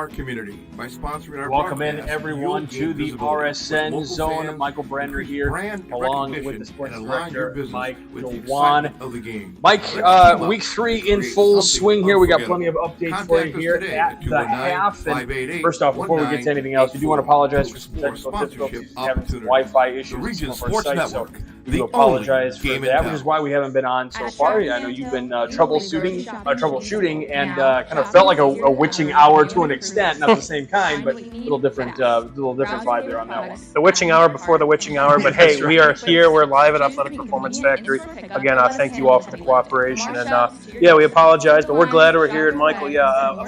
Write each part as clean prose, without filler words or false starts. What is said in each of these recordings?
our community by sponsoring our Welcome in, everyone, to the RSN Zone. Michael Brenner here, along with the sports director, Mike Dewan. Mike, week 3 in full swing here. We got plenty of updates for you here at the half. And first off, before we get to anything else, we do want to apologize for some technical difficulties, having some Wi-Fi issues with some of our sites, so we do apologize for that, which is why we haven't been on so far. I know you've been troubleshooting, and kind of felt like a witching hour to an extent, not the same kind, but a little different vibe there on that one. The witching hour before the witching hour, but hey, right. We are here. We're live at Athletic Performance Factory. Again, thank you all for the cooperation, and we apologize, but we're glad we're here. And Michael,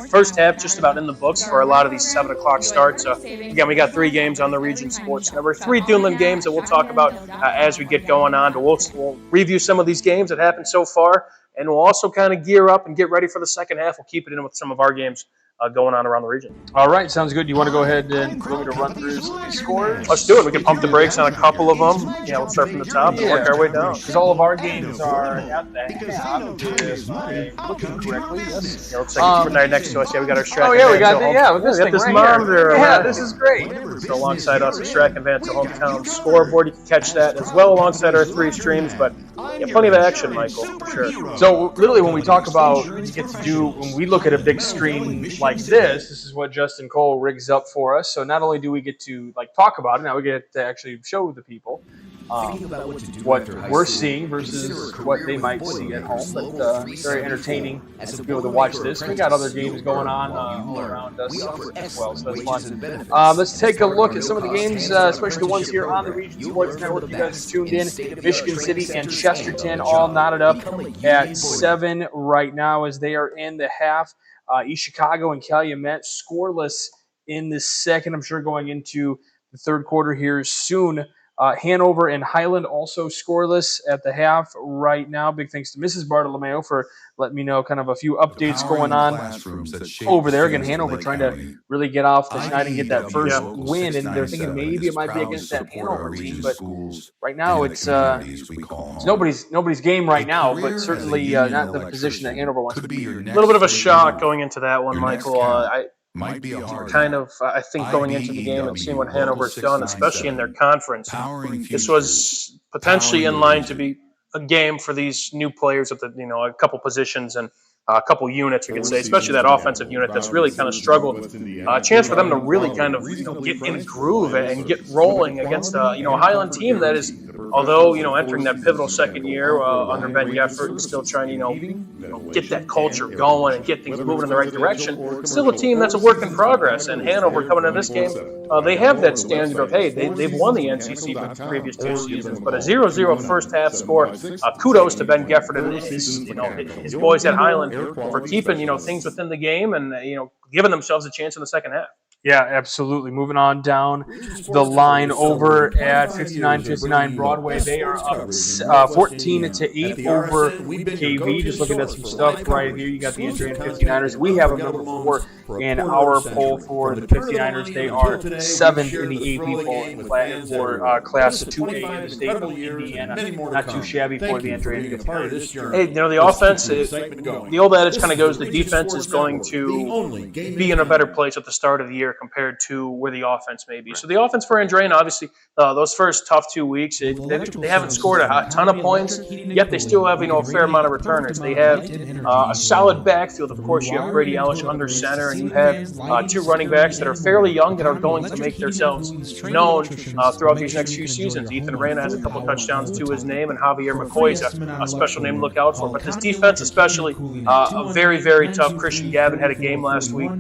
first half just about in the books for a lot of these 7 o'clock starts. Again, we got 3 games on the Region Sports Network, 3 Duneland games that we'll talk about as we get going on, but we'll review some of these games that happened so far, and we'll also kind of gear up and get ready for the second half. We'll keep it in with some of our games going on around the region. All right, sounds good. You want to go ahead and run through some of these scores? Let's do it. We can pump the brakes on a couple of them. We'll start from the top and work our way down. Because all of our games are at the half, if I'm looking correctly. Yes. Looks like it's right next to us. We got our Strack. We got this monitor. Yeah, this is great. So alongside us, the Strack and Vanceville hometown scoreboard. You can catch that as well alongside our 3 streams, but plenty of action, Michael, for sure. So literally when we talk about when we look at a big screen like this is what Justin Cole rigs up for us. So not only do we get to talk about it, now we get to actually show the people what we're seeing versus what they might see at home. But very entertaining to be able to watch this. We got other games going on all around us as well, so that's fun. Let's take a look at some of the games, especially the ones here on the Region Sports Network. You guys are tuned in. Michigan City and Chesterton all knotted up at 7 right now as they are in the half. East Chicago and Calumet scoreless in the second. I'm sure going into the third quarter here soon. Hanover and Highland also scoreless at the half right now. Big thanks to Mrs. Bartolomeo for letting me know kind of a few updates going on over there. Again, Hanover trying to really get off the schneid and get that first win, and they're thinking maybe it might be against that Hanover team, but right now it's nobody's game right now, but certainly not the position that Hanover wants to be. A little bit of a shock going into that one, Michael. I think going into the game and seeing what Hanover's done, especially in their conference, this was potentially in line to be a game for these new players at a couple positions and a couple units, we could say, especially that offensive unit that's really kind of struggled. A chance for them to really kind of get in a groove and get rolling against a Highland team that is, although entering that pivotal second year under Ben Yeffert and still trying to get that culture going and get things moving in the right direction. It's still a team that's a work in progress. And Hanover coming into this game, they have that standard of they've won the NCC for the previous 2 seasons, but a 0-0 first half score. Kudos to Ben Yeffert and his boys at Highland for keeping things within the game and giving themselves a chance in the second half. Yeah, absolutely. Moving on down the line over at 59-59 Broadway. They are up 14-8 over KV. Just looking at some stuff right here. You got the Andrean 59ers. We have them number 4 in our poll for the 59ers. They are 7th in the AP poll for Class 2A in the state of Indiana. Not too shabby for the Andrean 59ers. Hey, the offense, the old adage kind of goes, the defense is going to be in a better place at the start of the year compared to where the offense may be. So the offense for Andrean, obviously, those first tough 2 weeks, they haven't scored a ton of points, yet they still have a fair amount of returners. They have a solid backfield. Of course, you have Brady Ellis under center, and you have 2 running backs that are fairly young that are going to make themselves known throughout these next few seasons. Ethan Reyna has a couple of touchdowns to his name, and Javier McCoy is a special name to look out for. But this defense, especially, a very, very tough. Christian Gavin had a game last week,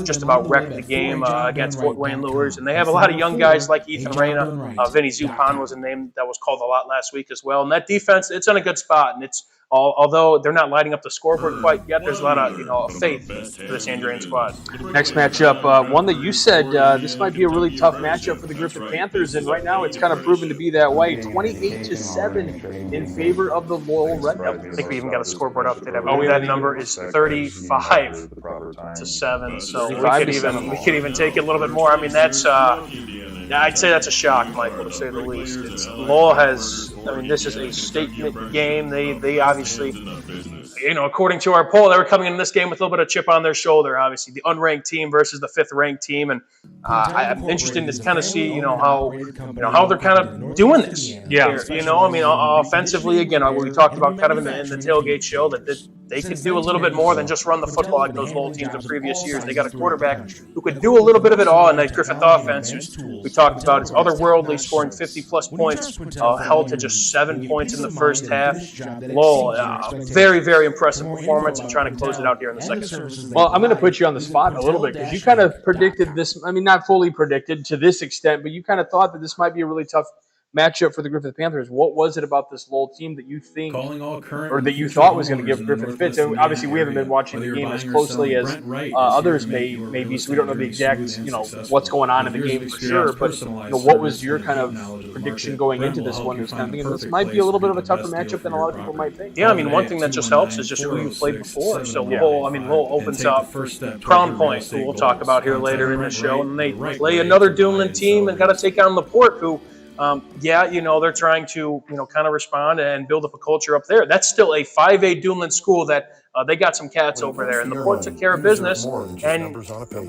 just about wrecked the game against Fort Wayne Lures, and they have a lot of young guys like Ethan Reyna. Vinny Zupan was a name that was called a lot last week as well. And that defense, it's in a good spot, and it's although they're not lighting up the scoreboard quite yet, there's a lot of faith for this Andrean squad. Next matchup, one that you said this might be a really tough matchup for the Griffin Panthers, and right now it's kind of proven to be that way. 28-7 in favor of the Lowell Red Devils. I think we even got a scoreboard update. I believe that number is 35-7. So we could even take it a little bit more. I mean, that's I'd say that's a shock, Michael, to say the least. Lowell has I mean, this is a statement game. They obviously, according to our poll, they were coming into this game with a little bit of chip on their shoulder. Obviously, the unranked team versus the 5th ranked team, and I'm interested to kind of see, how they're kind of doing this. Yeah. Here. I mean, offensively, again, we talked about kind of in the tailgate show that they could do a little bit more than just run the football like those Lowell teams of previous years. They got a quarterback who could do a little bit of it all, and that Griffith offense, who's we talked about, is otherworldly, scoring 50-plus points, held to just 7 points in the first half. Lowell, very, very impressive performance, and trying to close it out here in the second. Well, I'm going to put you on the spot a little bit because you kind of predicted this. I mean, not fully predicted to this extent, but you kind of thought that this might be a really tough matchup for the Griffith Panthers. What was it about this Lowell team that you think, or that you thought was going to give Griffith fits? And obviously, we haven't been watching the game as closely as others may be, so we don't know the exact, what's going on in the game for sure. But what was your kind of prediction going into this one? This might be a little bit of a tougher matchup than a lot of people might think. Yeah, I mean, one thing that just helps is just who you played before. So Lowell opens up Crown Point, who we'll talk about here later in the show, and they play another Duneland team and got to take on LaPorte, who. They're trying to, kind of respond and build up a culture up there. That's still a 5A Duneland school that they got some cats over there, and the Port took care of business. And,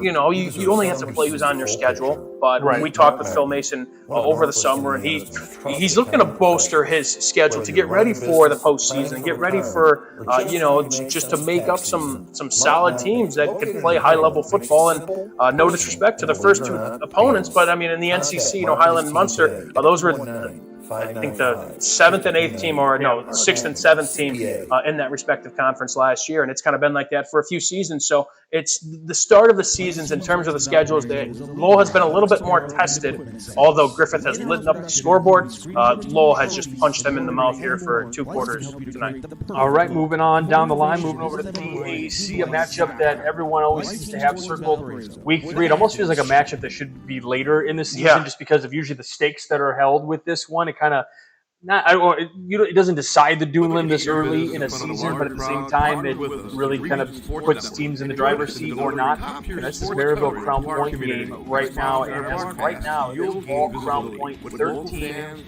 you only have to play who's on your schedule. But we talked with Phil Mason over the summer, and he's looking to bolster his schedule to get ready for the postseason, get ready for, just to make up some solid teams that can play high-level football. And no disrespect to the first two opponents, but, I mean, in the NCC, Highland and Munster, those were I think the 7th and 8th team, or 6th and 7th team in that respective conference last year. And it's kind of been like that for a few seasons. So it's the start of the seasons in terms of the schedules. Lowell has been a little bit more tested, although Griffith has lit up the scoreboard. Lowell has just punched them in the mouth here for 2 quarters tonight. All right, moving on down the line, moving over to the DAC, a matchup that everyone always seems to have circled week 3. It almost feels like a matchup that should be later in the season just because of usually the stakes that are held with this one. It kind of it doesn't decide the Duneland this early in a season, but at the same time, it really kind of puts teams in the driver's seat or not. And that's this Maryville Crown Point game right now. And as of right now, it is all Crown Point 13-0.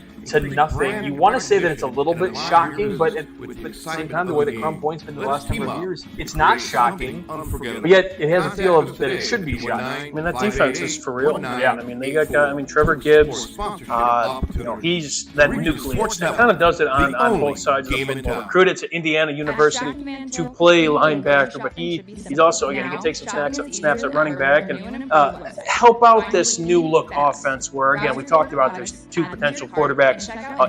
You want to say that it's a little bit shocking, but at the same time, the way that Crown Point's been the last couple of years, it's not shocking, but yet it has a feel of that it should be shocking. I mean, that defense is for real. Yeah, I mean, they got guys. I mean, Trevor Gibbs, he's that nucleus that kind of does it on both sides of the football. Recruited to Indiana University to play linebacker, but he's also, again, he can take some snaps at running back and help out this new look offense where, again, we talked about there's 2 potential quarterbacks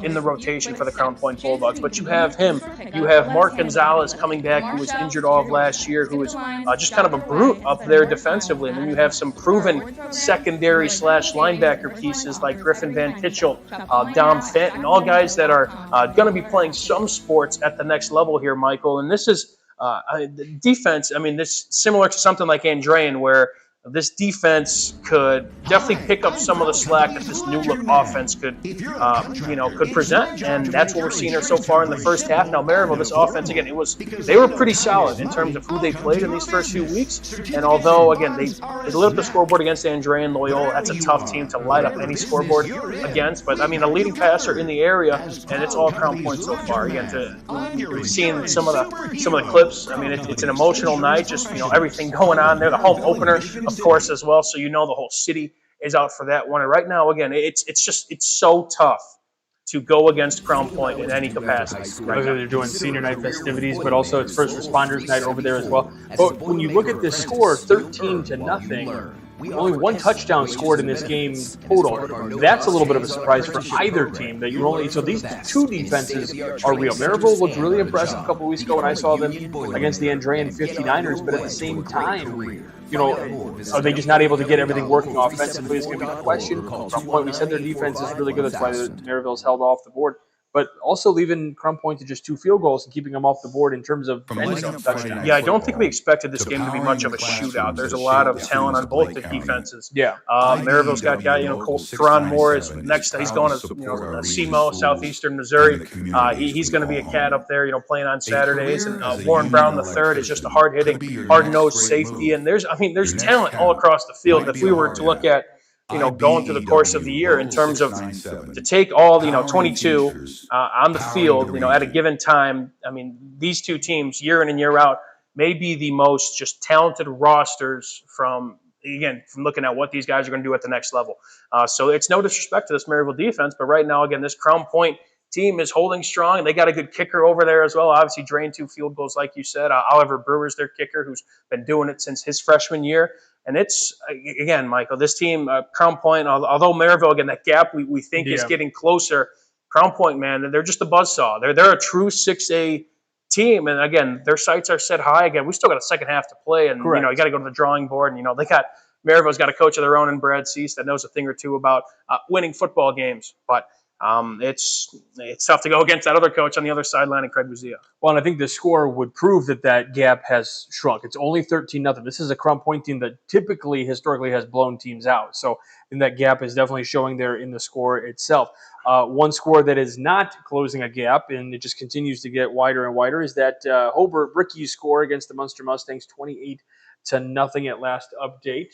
in the rotation for the Crown Point Bulldogs. But you have him. You have Mark Gonzalez coming back, who was injured all of last year, who is just kind of a brute up there defensively. And then you have some proven secondary / linebacker pieces like Griffin Van Kitchell, Dom Fenton, all guys that are going to be playing some sports at the next level here, Michael. And this is defense. I mean, this similar to something like Andrean, where this defense could definitely pick up some of the slack that this new look offense could present, and that's what we're seeing here so far in the first half. Now, Maryville, this offense again, they were pretty solid in terms of who they played in these first few weeks. And although again they lit up the scoreboard against Andrean Loyola, that's a tough team to light up any scoreboard against. But I mean, a leading passer in the area, and it's all Crown Point so far. Again, we've seen some of the clips. I mean, it's an emotional night. Just everything going on there. The home opener, of course, as well. So the whole city is out for that one. And right now, again, it's so tough to go against Crown Point in any capacity. Right, they're doing senior night festivities, but also it's first responders night over there as well. But when you look at this score, 13-0, only 1 touchdown scored in this game total. That's a little bit of a surprise for either team. So these 2 defenses are real. Maryville looked really impressive a couple of weeks ago when I saw them against the Andrean 59ers, but at the same time, are they just not able to get everything working offensively is going to be the question. From point, we said their defense is really good. That's why Maryville's held off the board. But also leaving Crown Point to just 2 field goals and keeping them off the board in terms of touchdowns. Yeah, I don't think we expected this game to be much of a shootout. There's a lot of talent on both the defenses. Yeah. Maryville's got Teron Moore is next. He's going to SEMO, Southeastern Missouri. He's going to be a cat up there, playing on Saturdays. And Warren Brown III is just a hard-hitting, hard-nosed safety. And there's talent all across the field. If we were to look at going through the course of the year in terms of to take all, 22 on the field, at a given time. I mean, these two teams year in and year out may be the most just talented rosters from looking at what these guys are going to do at the next level. So it's no disrespect to this Maryville defense, but right now, again, this Crown Point team is holding strong. They got a good kicker over there as well. Obviously, drained 2 field goals, like you said. Oliver Brewer's their kicker, who's been doing it since his freshman year. And it's, again, Michael, this team, Crown Point, although Maryville, again, that gap we think is getting closer, Crown Point, man, they're just a buzzsaw. They're a true 6A team. And, again, their sights are set high. Again, we still got a second half to play. And, you got to go to the drawing board. And, they got – Maryville's got a coach of their own in Brad Cease that knows a thing or two about winning football games. But it's tough to go against that other coach on the other sideline in Craig Buzia. Well, and I think the score would prove that gap has shrunk. It's only 13-0. This is a Crown Point team that historically has blown teams out. So, and that gap is definitely showing there in the score itself. One score that is not closing a gap, and it just continues to get wider and wider, is that Hobart Bricky's score against the Munster Mustangs, 28-0 at last update.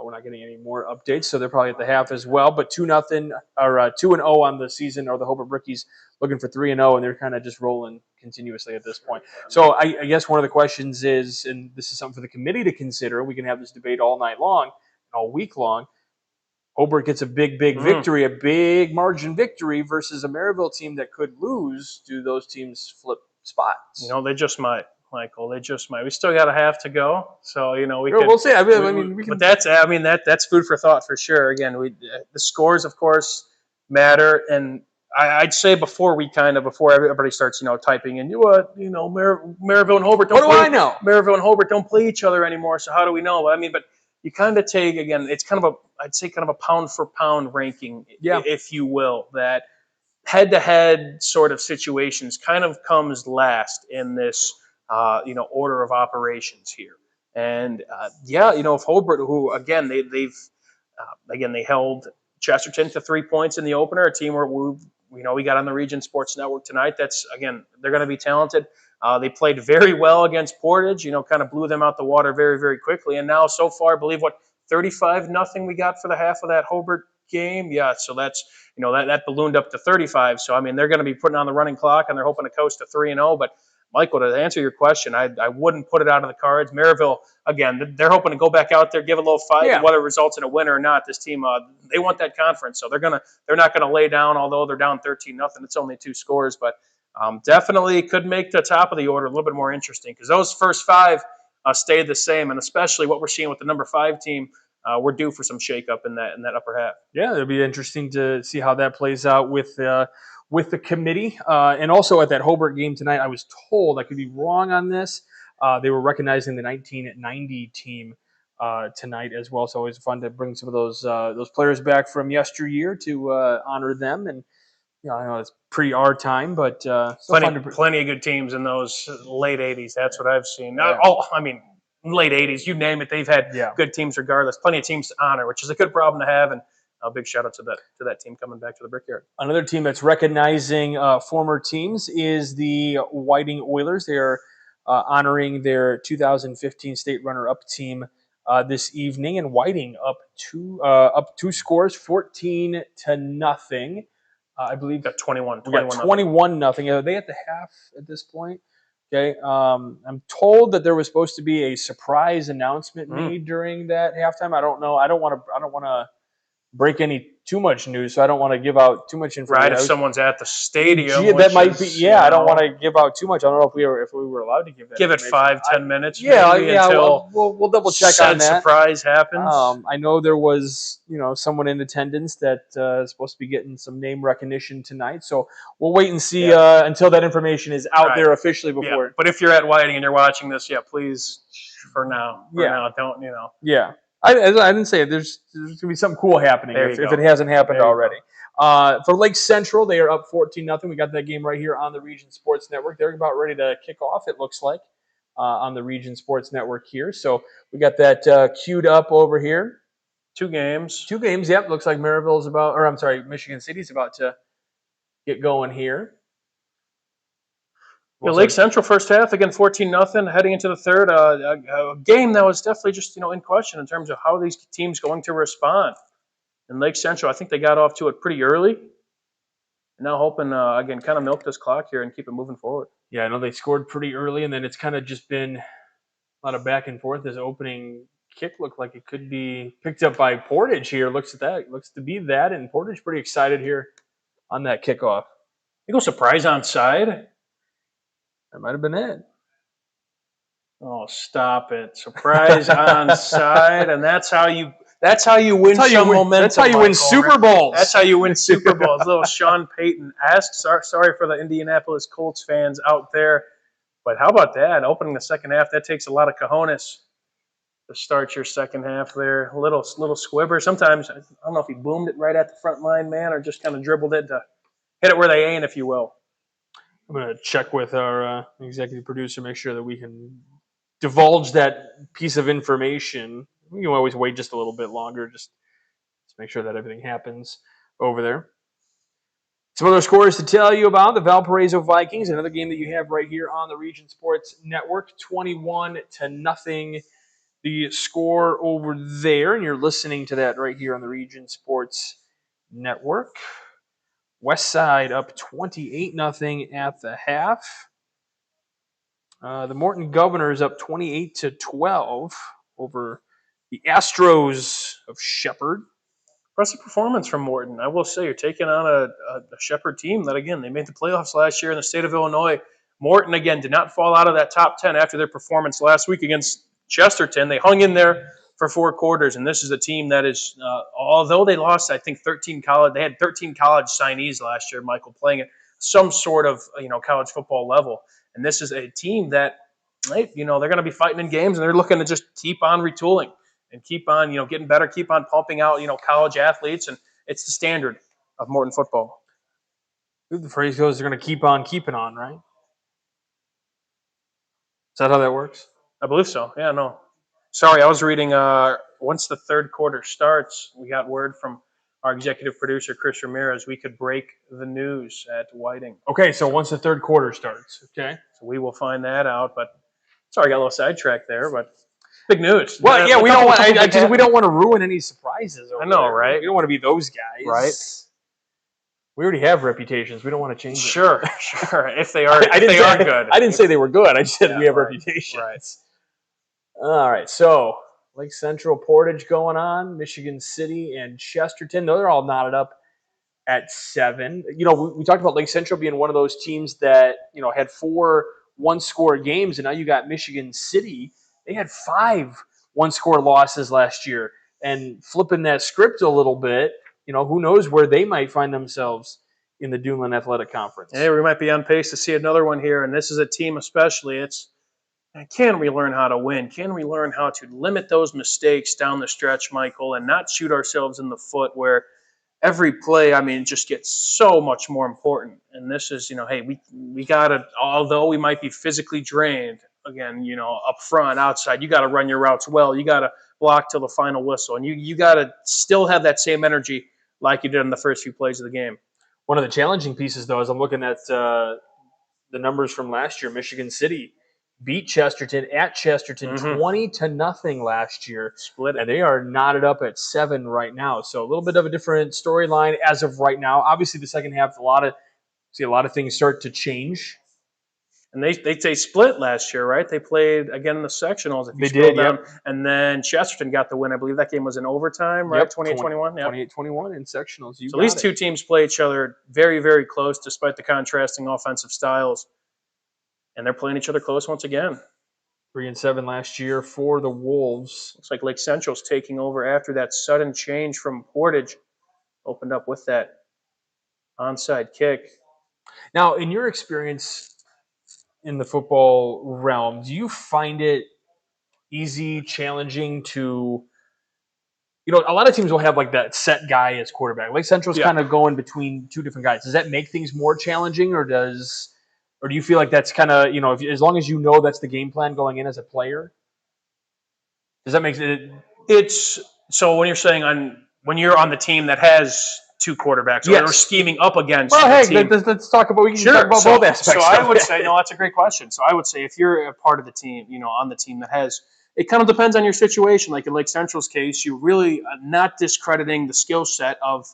We're not getting any more updates, so they're probably at the half as well. But 2-0 or 2-0 on the season, or the Hobart Brickies looking for 3-0, and they're kind of just rolling continuously at this point. So I guess one of the questions is, and this is something for the committee to consider. We can have this debate all night long, all week long. Hobart gets a big victory, a big margin victory versus a Maryville team that could lose. Do those teams flip spots? They just might. Michael, they just might. We still got a half to go, so we'll see. I mean, we can. But that's food for thought for sure. Again, the scores, of course, matter, and I'd say before everybody starts, typing in, Maryville and Hobart. I know? Maryville and Hobart don't play each other anymore, so how do we know? But you kind of take, again, it's kind of a pound for pound ranking, if you will, that head-to-head sort of situations kind of comes last in this. Order of operations here. And, if Hobart, who, again, they held Chesterton to 3 points in the opener, a team where we got on the Region Sports Network tonight. That's, again, they're going to be talented. They played very well against Portage, kind of blew them out the water very, very quickly. And now so far, I believe, 35-0 we got for the half of that Hobart game? Yeah, so that's, that ballooned up to 35. So, they're going to be putting on the running clock, and they're hoping to coast to 3-0. But Michael, to answer your question, I wouldn't put it out of the cards. Maryville, again, they're hoping to go back out there, give a little fight, whether it results in a win or not. This team, they want that conference, so they're not gonna lay down. Although they're down 13-0, it's only 2 scores, but definitely could make the top of the order a little bit more interesting because those first 5 stayed the same, and especially what we're seeing with the number 5 team. We're due for some shakeup in that upper half. Yeah, it'll be interesting to see how that plays out with the committee. And also at that Hobart game tonight, I was told, I could be wrong on this, they were recognizing the 1990 team tonight as well. So always fun to bring some of those players back from yesteryear to honor them. And I know it's pre-our time, but plenty of good teams in those late 80s. That's what I've seen. Yeah. Late 80s, you name it, they've had good teams regardless. Plenty of teams to honor, which is a good problem to have. And a big shout out to that team coming back to the Brickyard. Another team that's recognizing former teams is the Whiting Oilers. They are honoring their 2015 state runner-up team this evening, and Whiting up two scores, 14-0. I believe got 21. We got 21-0. Are they at the half at this point? Okay. I'm told that there was supposed to be a surprise announcement made during that halftime. I don't know. I don't want to break too much news, so I don't want to give out too much information. Right, if someone's at the stadium, that might be. Yeah, I don't want to give out too much. I don't know if we were allowed to give that. Give it 5-10 minutes. Until we'll double check on that. Surprise happens. I know there was someone in attendance that is supposed to be getting some name recognition tonight, so we'll wait and see until that information is out there officially before. Yeah. But if you're at Whiting and you're watching this, please, for now, don't. Yeah. I didn't say it. There's going to be something cool happening if it hasn't happened already. For Lake Central, they are up 14-0. We got that game right here on the Region Sports Network. They're about ready to kick off, it looks like, on the Region Sports Network here. So we got that queued up over here. 2 games. 2 games, yep. Looks like Michigan City's about to get going here. Lake Central first half, again, 14-0, heading into the third. A game that was definitely just, in question in terms of how these teams going to respond. And Lake Central, I think they got off to it pretty early. Now hoping, again, kind of milk this clock here and keep it moving forward. Yeah, I know they scored pretty early, and then it's kind of just been a lot of back and forth. This opening kick looked like it could be picked up by Portage here. Looks to be that, and Portage pretty excited here on that kickoff. You go surprise onside. That might have been it. Oh, stop it! Surprise onside, and that's how you win some momentum. That's how you win Super Bowls. That's how you win Super Bowls. Little Sean Payton-esque. Sorry for the Indianapolis Colts fans out there, but how about that? Opening the second half, that takes a lot of cojones to start your second half there. A little squibber. Sometimes, I don't know if he boomed it right at the front line, man, or just kind of dribbled it to hit it where they ain't, if you will. I'm going to check with our executive producer, make sure that we can divulge that piece of information. We can always wait just a little bit longer, just to make sure that everything happens over there. Some other scores to tell you about: the Valparaiso Vikings, another game that you have right here on the Region Sports Network, 21-0. The score over there, and you're listening to that right here on the Region Sports Network. West Side up 28-0 at the half. The Morton Governors up 28-12 over the Astros of Shepherd. Impressive performance from Morton. I will say, you're taking on a Shepherd team that, again, they made the playoffs last year in the state of Illinois. Morton, again, did not fall out of that top 10 after their performance last week against Chesterton. They hung in there for 4 quarters, and this is a team that is, although they lost, I think, 13 college, they had 13 college signees last year, Michael, playing at some sort of college football level. And this is a team that, they're going to be fighting in games, and they're looking to just keep on retooling and keep on, getting better, keep on pumping out, college athletes. And it's the standard of Morton football. The phrase goes, they're going to keep on keeping on, right? Is that how that works? I believe so. Yeah, no. Sorry, I was reading, once the third quarter starts, we got word from our executive producer, Chris Ramirez, we could break the news at Whiting. Okay, so once the third quarter starts, okay. So we will find that out, but sorry, I got a little sidetracked there, but big news. Well, yeah, we don't want to ruin any surprises. I know, right? We don't want to be those guys, right? We already have reputations. We don't want to change it. Sure. If they are, good. I didn't say they were good. I just said we have reputations. Right. All right, so Lake Central, Portage going on, Michigan City, and Chesterton. They're all knotted up at 7. We talked about Lake Central being one of those teams that had 4 one-score games, and now you got Michigan City. They had 5 one-score losses last year, and flipping that script a little bit, who knows where they might find themselves in the Duneland Athletic Conference. Hey, we might be on pace to see another one here, and this is a team especially. Can we learn how to win? Can we learn how to limit those mistakes down the stretch, Michael, and not shoot ourselves in the foot where every play, just gets so much more important. And this is, hey, we got to, although we might be physically drained, again, up front, outside, you got to run your routes well. You got to block till the final whistle. And you got to still have that same energy like you did in the first few plays of the game. One of the challenging pieces, though, as I'm looking at the numbers from last year, Michigan City beat Chesterton at Chesterton 20-0 last year. Split it. And they are knotted up at 7 right now. So a little bit of a different storyline as of right now. Obviously, the second half, a lot of things start to change. And they split last year, right? They played again in the sectionals. If you scroll down. Yep. And then Chesterton got the win. I believe that game was in overtime, right? 28-21. Yep. 28-21 in sectionals. So these 2 teams play each other very, very close, despite the contrasting offensive styles. And they're playing each other close once again. 3-7 last year for the Wolves. Looks like Lake Central's taking over after that sudden change from Portage opened up with that onside kick. Now, in your experience in the football realm, do you find it easy, challenging to, a lot of teams will have like that set guy as quarterback. Lake Central's kind of going between 2 different guys. Does that make things more challenging, or do you feel like that's kind of, as long as that's the game plan going in as a player? Does that make it? It's so when you're saying when you're on the team that has 2 quarterbacks, or you're scheming up against. Well, hey, let's talk about. We can talk about both aspects. So I would say, no, that's a great question. So I would say if you're a part of the team, on the team that has it kind of depends on your situation. Like in Lake Central's case, you really not discrediting the skill set of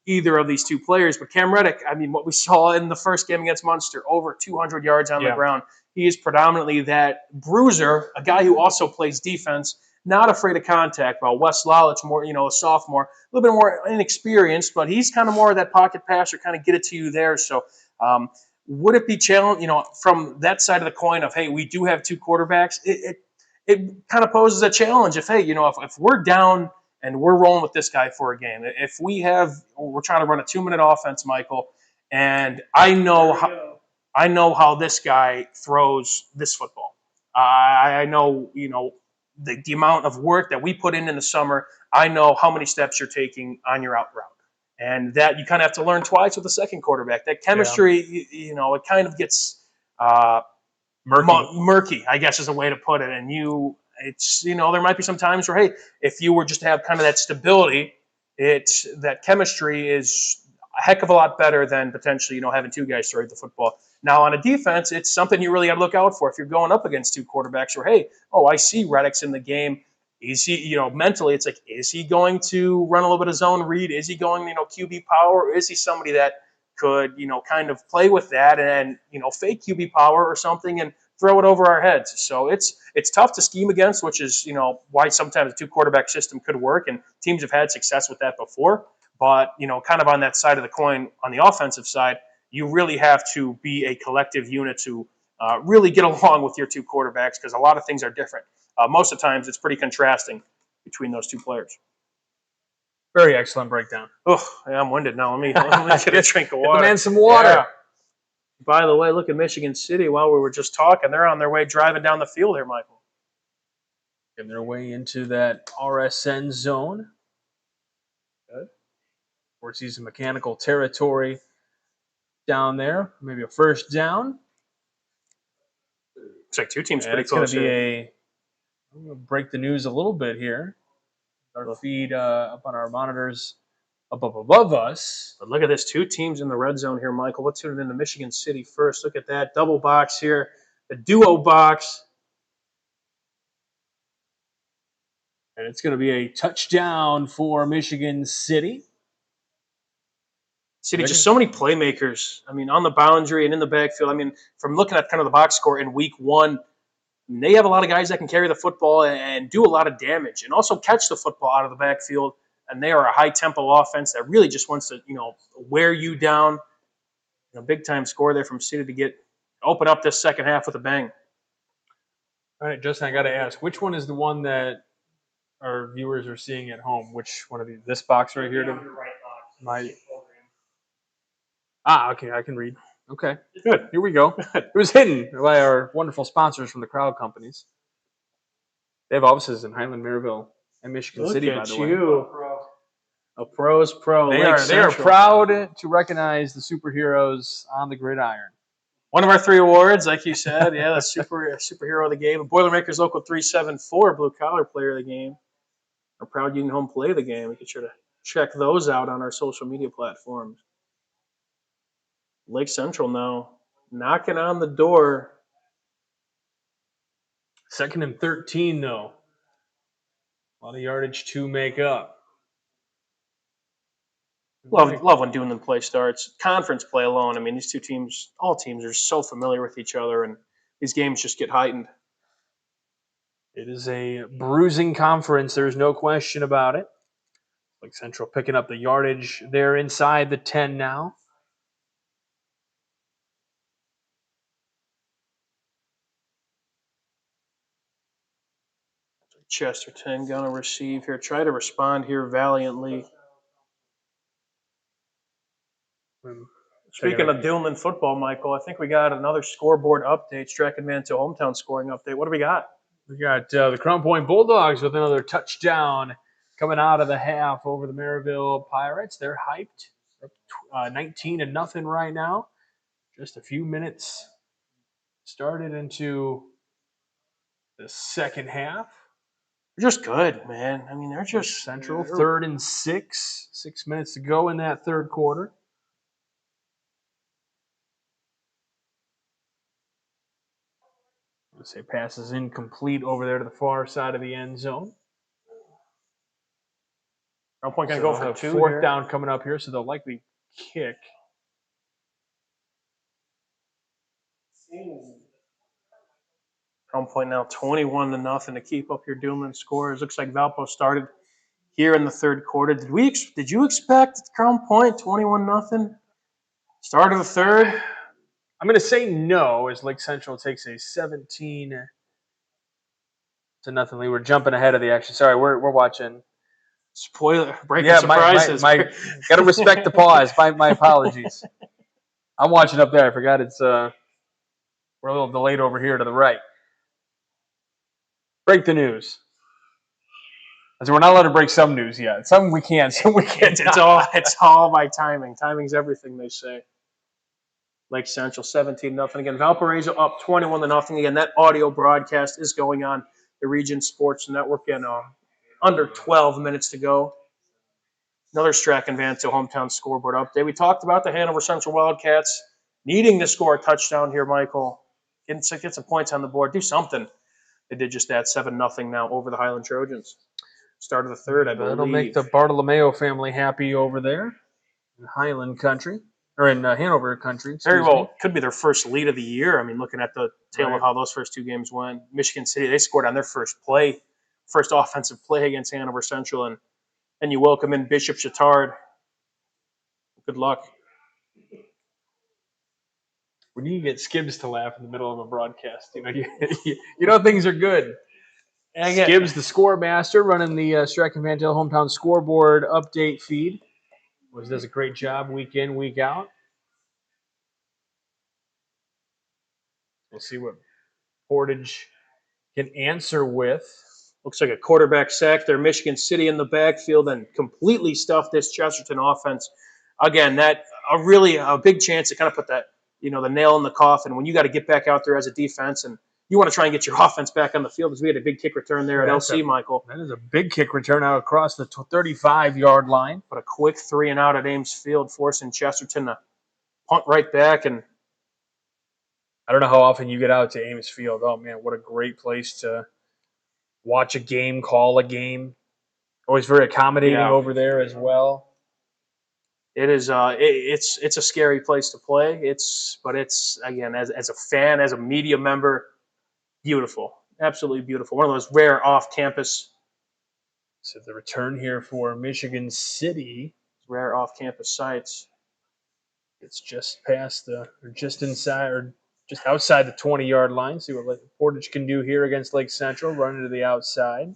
either of these two players. But Cam Reddick, I mean, what we saw in the first game against Munster, over 200 yards on the ground. He is predominantly that bruiser, a guy who also plays defense, not afraid of contact. While Wes Lollitt's more, a sophomore, a little bit more inexperienced, but he's kind of more of that pocket passer, kind of get it to you there. So would it be challenged, from that side of the coin of, hey, we do have two quarterbacks, it kind of poses a challenge if, hey, if we're down and we're rolling with this guy for a game, if we're trying to run a 2-minute offense, Michael, and I know how this guy throws this football. I know, the amount of work that we put in the summer. I know how many steps you're taking on your out route. And that you kind of have to learn twice with the second quarterback. That chemistry, it kind of gets murky, I guess is a way to put it. And there might be some times where, hey, if you were just to have kind of that stability, that chemistry is a heck of a lot better than potentially, having two guys throw the football. Now, on a defense, it's something you really got to look out for if you're going up against two quarterbacks where, hey, I see Reddick's in the game. Is he, mentally, it's like, is he going to run a little bit of zone read? Is he going, QB power? Or is he somebody that could, kind of play with that and, fake QB power or something and throw it over our heads? So it's tough to scheme against, which is, why sometimes a two quarterback system could work. And teams have had success with that before. But, kind of on that side of the coin, on the offensive side, you really have to be a collective unit to really get along with your two quarterbacks because a lot of things are different. Most of the times, it's pretty contrasting between those two players. Very excellent breakdown. Oh, I'm winded now. Let me get a drink of water. Get the man some water. Yeah. By the way, look at Michigan City while we were just talking. They're on their way driving down the field here, Michael. Getting their way into that RSN zone. Good. Of course, he's in mechanical territory down there. Maybe a first down. Looks like two teams pretty it's close here. I'm going to break the news a little bit here. Our feed up on our monitors above us. But look at this. Two teams in the red zone here, Michael. Let's tune in to Michigan City first. Look at that. Double box here. The duo box. And it's going to be a touchdown for Michigan City. Just so many playmakers. I mean, on the boundary and in the backfield. I mean, from looking at kind of the box score in week one, they have a lot of guys that can carry the football and do a lot of damage and also catch the football out of the backfield. And they are a high-tempo offense that really just wants to, wear you down. Big-time score there from City to open up this second half with a bang. All right, Justin, I got to ask, which one is the one that our viewers are seeing at home? Which one of these? This box right here? Okay, I can read. Okay, good. Here we go. It was hidden by our wonderful sponsors from the Crowd Companies. They have offices in Highland, Maryville, and Michigan City, by the way. A pro's pro. They are proud to recognize the superheroes on the gridiron. One of our 3 awards, like you said, yeah, the superhero of the game. Boilermakers Local 374, blue collar player of the game. Our proud Union Home play of the game. Make sure to check those out on our social media platforms. Lake Central now knocking on the door. 2nd and 13, though. A lot of yardage to make up. Love when doing the play starts. Conference play alone. I mean, these two teams, all teams are so familiar with each other, and these games just get heightened. It is a bruising conference. There's no question about it. Lake Central picking up the yardage there inside the 10 now. Chesterton going to receive here. Try to respond here valiantly. Speaking of Dillman football, Michael, I think we got another scoreboard update. Strachan Manto hometown scoring update. What do we got? We got the Crown Point Bulldogs with another touchdown coming out of the half over the Maryville Pirates. They're hyped. 19-0 right now. Just a few minutes started into the second half. They're just good, man. I mean, they're just Central. 3rd and 6. 6 minutes to go in that third quarter. Say passes incomplete over there to the far side of the end zone. Crown Point going So to go for 2 fourth here. down coming up here, so they'll likely kick. Crown Point now 21-0 to keep up your Doomland scores. Looks like Valpo started here in the third quarter. Did you expect Crown Point 21-0? Start of the third? I'm going to say no, as Lake Central takes a 17-0 lead. We're jumping ahead of the action. Sorry, we're watching. Spoiler, breaking surprises. Got to respect the pause. My apologies. I'm watching up there. I forgot it's we're a little delayed over here to the right. Break the news. I said we're not allowed to break some news yet. Some we can, some we can't. It's all by timing. Timing's everything, they say. Lake Central 17-0 again. Valparaiso up 21-0 again. That audio broadcast is going on the Region Sports Network in under 12 minutes to go. Another Strachan Vanto hometown scoreboard update. We talked about the Hanover Central Wildcats needing to score a touchdown here, Michael. Get some points on the board. Do something. They did just that, 7-0 now over the Highland Trojans. Start of the third, I believe. That'll make the Bartolomeo family happy over there in Highland country, or in Hanover country. Very well. Could be their first lead of the year. I mean, looking at the tail of how those first 2 games went. Michigan City, they scored on their first offensive play against Hanover Central, and you welcome in Bishop Chittard. Good luck. When you get Skibbs to laugh in the middle of a broadcast, you know things are good. Skibbs, the score master, running the Strachan Van Til hometown scoreboard update feed. Always does a great job week in, week out. We'll see what Portage can answer with. Looks like a quarterback sack there. Michigan City in the backfield and completely stuffed this Chesterton offense. Again, that a big chance to kind of put that, the nail in the coffin when you got to get back out there as a defense and you want to try and get your offense back on the field, because we had a big kick return there at LC, Michael. That is a big kick return out across the 35-yard line. But a quick 3-and-out at Ames Field, forcing Chesterton to punt right back. And I don't know how often you get out to Ames Field. Oh, man, what a great place to watch a game, call a game. Always very accommodating over there as well. It is. It's a scary place to play. But it's again, as a fan, as a media member, beautiful, absolutely beautiful. One of those rare off-campus. So the return here for Michigan City. Rare off-campus sites. It's just just outside the 20-yard line. See what Portage can do here against Lake Central. Running to the outside.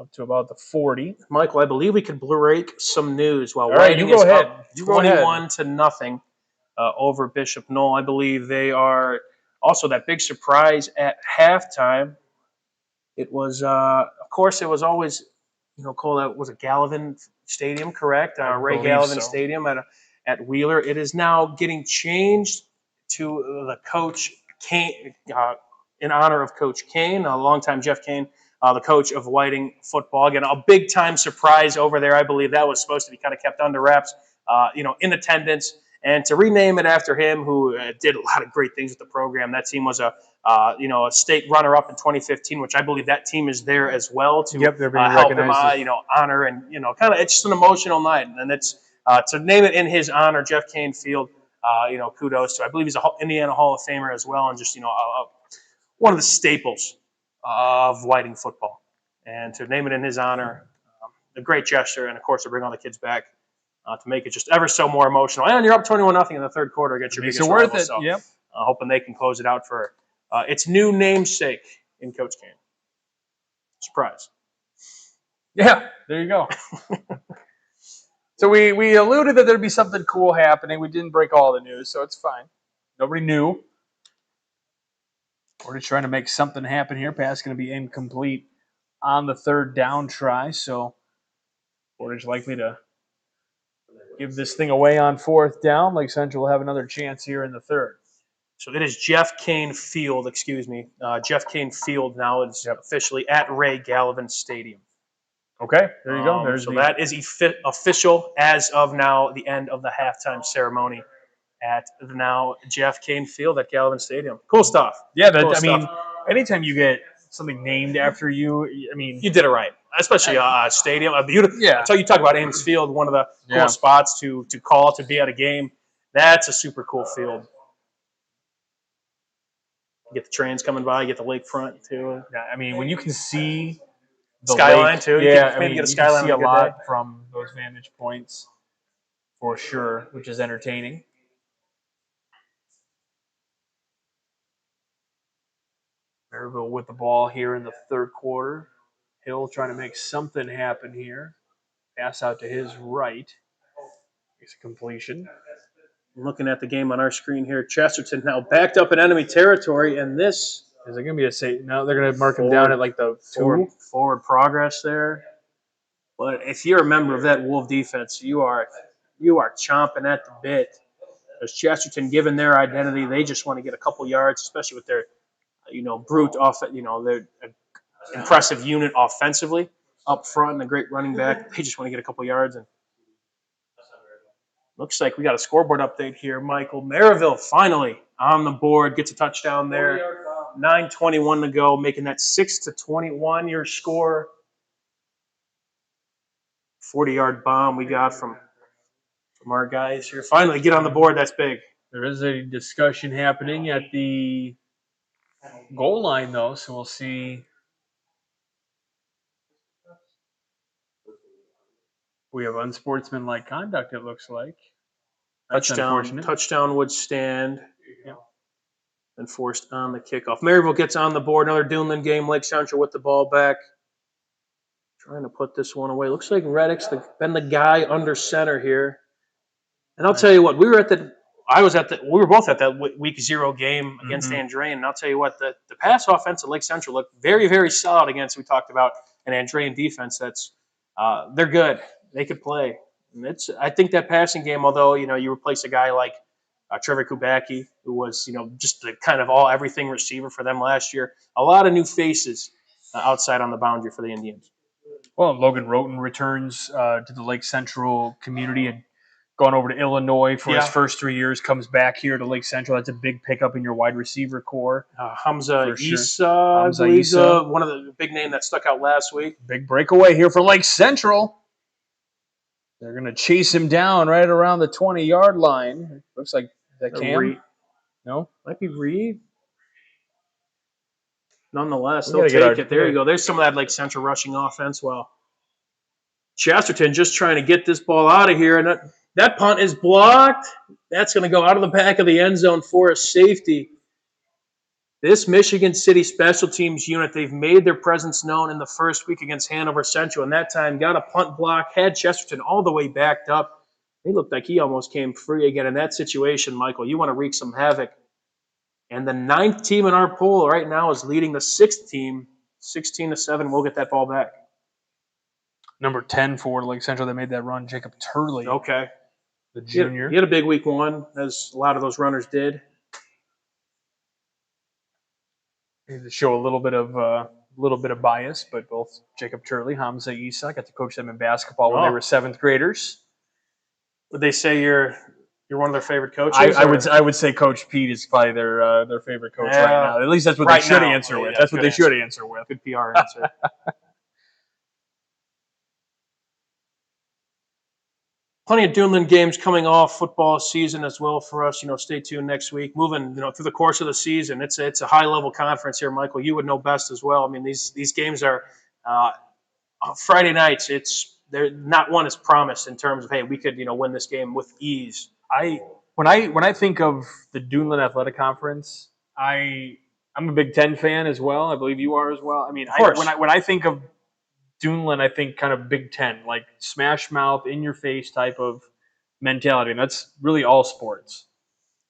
Up to about the 40. Michael, I believe we could break some news while Whiting is up 21-0 over Bishop Knoll. I believe they are also that big surprise at halftime. It was, of course, it was always, Cole, that was a Gallivan Stadium, correct? Ray Gallivan Stadium at Wheeler. It is now getting changed to the Coach Kane, in honor of Coach Kane, a longtime Jeff Kane. The coach of Whiting football. Again, a big-time surprise over there. I believe that was supposed to be kind of kept under wraps, in attendance. And to rename it after him, who did a lot of great things with the program. That team was a state runner-up in 2015, which I believe that team is there as well to help him, honor and, kind of, it's just an emotional night. And it's to name it in his honor, Jeff Kane Field, kudos to. I believe he's an Indiana Hall of Famer as well, and just, one of the staples of Whiting football, and to name it in his honor, a great gesture, and of course to bring all the kids back to make it just ever so more emotional. And you're up 21-0 in the third quarter against your biggest rival. Worth it. So, yep. Hoping they can close it out for its new namesake in Coach Kane. Surprise. Yeah, there you go. So we alluded that there'd be something cool happening. We didn't break all the news, so it's fine. Nobody knew. We're just trying to make something happen here. Pass going to be incomplete on the third down try. So Portage likely to give this thing away on fourth down. Lake Central will have another chance here in the third. So it is Jeff Kane Field, Jeff Kane Field now is officially at Ray Gallivan Stadium. Okay, there you go. That is official as of now, the end of the halftime ceremony at the now Jeff Kane Field at Galvin Stadium. Cool stuff. Yeah, Cool I mean, stuff. anytime you get something named after you, I mean, You did it right, especially a stadium, a beautiful. Yeah. Until you talk about Ames Field, one of the Yeah. coolest spots to call to be at a game. That's a super cool field. You get the trains coming by, you get the lakefront too. yeah, I mean, when you can see the Skyline lake, too. You Yeah, can I maybe mean, get a you skyline can see on a a good day. lot from those vantage points for sure, which is entertaining. Maryville with the ball here in the third quarter. Hill trying to make something happen here. Pass out to his right. It's a completion. Looking at the game on our screen here, Chesterton now backed up in enemy territory, and this Is it going to be a say? No, they're going to mark him down at like the 2. forward progress there. But if you're a member of that Wolf defense, you are chomping at the bit. Because Chesterton, given their identity, they just want to get a couple yards, especially with their, brute their impressive unit offensively up front and a great running back. They just want to get a couple yards. And looks like we got a scoreboard update here. Michael Maryville finally on the board, gets a touchdown there. 9:21 to go, making that 6-21 your score. 40-yard bomb we got from our guys here. Finally get on the board. That's big. There is a discussion happening at the goal line, though, so we'll see. We have unsportsmanlike conduct, it looks like. That's unfortunate. Touchdown would stand. Yeah. And forced on the kickoff. Maryville gets on the board. Another Duneland game. Lake Central with the ball back. Trying to put this one away. Looks like Reddick's been the guy under center here. And I'll tell you what, we were both at that week 0 game against Andrean. And I'll tell you what, the pass offense at Lake Central looked very, very solid against, we talked about, an Andrean defense that's, they're good. They could play. And I think that passing game, although, you replace a guy like Trevor Kubacki, who was, just the kind of everything receiver for them last year. A lot of new faces outside on the boundary for the Indians. Well, Logan Roten returns to the Lake Central community and gone over to Illinois for his first 3 years, comes back here to Lake Central. That's a big pickup in your wide receiver core. Hamza Issa, one of the big name that stuck out last week. Big breakaway here for Lake Central. They're going to chase him down right around the 20-yard line. Looks like that Cam. No? Might be Reed. Nonetheless, they'll take it. There you go. There's some of that Lake Central rushing offense. Well, Chesterton just trying to get this ball out of here. And that punt is blocked. That's going to go out of the back of the end zone for a safety. This Michigan City special teams unit, they've made their presence known in the first week against Hanover Central, and that time got a punt block, had Chesterton all the way backed up. It looked like he almost came free again in that situation, Michael. You want to wreak some havoc. And the 9th team in our poll right now is leading the 6th team, 16-7. We'll get that ball back. Number 10 for Lake Central, they made that run, Jacob Turley. Okay. The junior. He had a big week 1, as a lot of those runners did. To show a little bit of bias, but both Jacob Turley, Hamza Issa, got to coach them in basketball when they were 7th graders. Would they say you're one of their favorite coaches? I would say Coach Pete is probably their favorite coach right now. At least that's what they should answer with. That's what they should answer with. Good PR answer. Plenty of Duneland games coming off football season as well for us. Stay tuned next week. Moving, through the course of the season, it's a high level conference here, Michael. You would know best as well. I mean, these games are Friday nights. They're not one is promised in terms of, hey, we could win this game with ease. When I think of the Duneland Athletic Conference, I'm a Big Ten fan as well. I believe you are as well. I mean, when I think of Duneland, I think kind of Big Ten, like smash mouth, in your face type of mentality, and that's really all sports.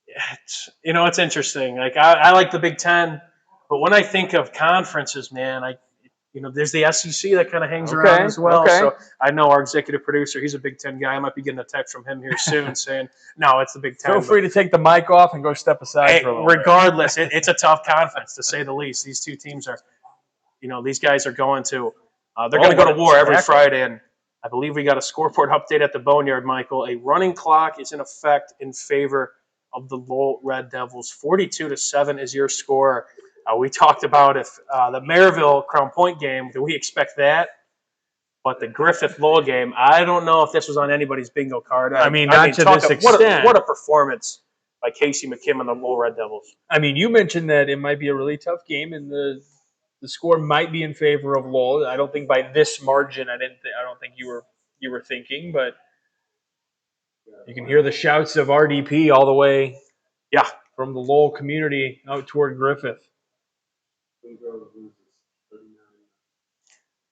Yeah, it's interesting. Like I like the Big Ten, but when I think of conferences, man, there's the SEC that kind of hangs around as well. Okay. So I know our executive producer, he's a Big Ten guy. I might be getting a text from him here soon saying, no, it's the Big Ten. Feel free to take the mic off and go step aside for a little regardless, it's a tough conference, to say the least. These two teams are, these guys are going to they're going to go to war every Friday. And I believe we got a scoreboard update at the Boneyard, Michael. A running clock is in effect in favor of the Lowell Red Devils. 42-7 is your score. We talked about if the Maryville Crown Point game, do we expect that? But the Griffith Lowell game, I don't know if this was on anybody's bingo card. Not to this extent. What a performance by Casey McKim and the Lowell Red Devils. I mean, you mentioned that it might be a really tough game, and the score might be in favor of Lowell. I don't think by this margin. I don't think you were thinking, but you can hear the shouts of RDP all the way, from the Lowell community out toward Griffith.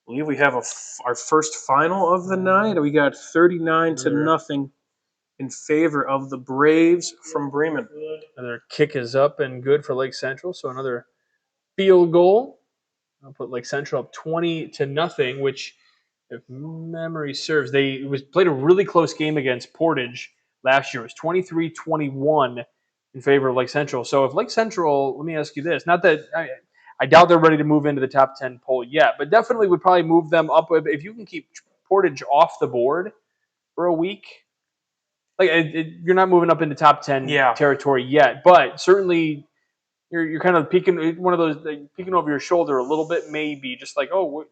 I believe we have our first final of the night. We got 39-0 in favor of the Braves from Bremen. Another kick is up and good for Lake Central, so another field goal. I'll put Lake Central up 20-0, which, if memory serves, they played a really close game against Portage last year. It was 23-21 in favor of Lake Central. So if Lake Central, let me ask you this, not that I doubt they're ready to move into the top 10 poll yet, but definitely would probably move them up. If you can keep Portage off the board for a week, you're not moving up into top 10 territory yet, but certainly you're kind of peeking one of those peeking over your shoulder a little bit, maybe just like, oh,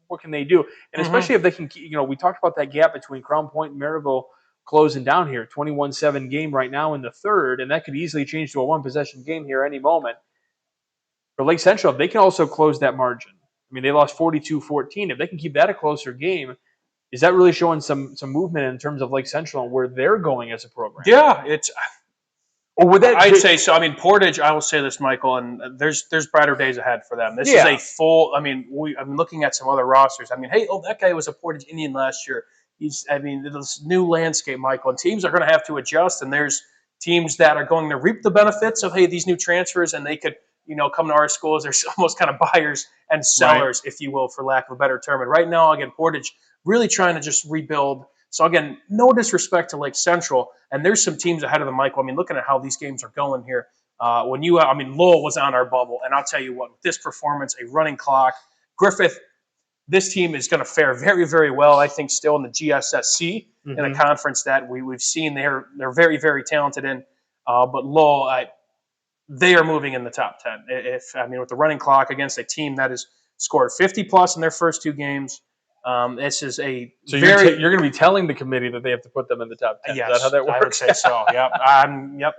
what can they do? And especially if they can, we talked about that gap between Crown Point and Maryville closing down here, 21-7 game right now in the third, and that could easily change to a one-possession game here any moment. For Lake Central, if they can also close that margin, I mean, they lost 42-14. If they can keep that a closer game, is that really showing some movement in terms of Lake Central and where they're going as a program? Yeah, I'd say so. I mean, Portage, I will say this, Michael, and there's brighter days ahead for them. This is a full. I mean, I'm looking at some other rosters. I mean, that guy was a Portage Indian last year. This new landscape, Michael, and teams are going to have to adjust. And there's teams that are going to reap the benefits of these new transfers, and they could come to our schools. There's almost kind of buyers and sellers, if you will, for lack of a better term. And right now, again, Portage really trying to just rebuild. So, again, no disrespect to Lake Central, and there's some teams ahead of them, Michael. I mean, looking at how these games are going here, Lowell was on our bubble, and I'll tell you what, with this performance, a running clock, Griffith, this team is going to fare very, very well, I think, still in the GSSC, in a conference that we've seen they're very, very talented in. But Lowell, they are moving in the top 10. With the running clock against a team that has scored 50-plus in their first two games, this is a so you're going to be telling the committee that they have to put them in the top 10. Yes, is that how that works? I would say so.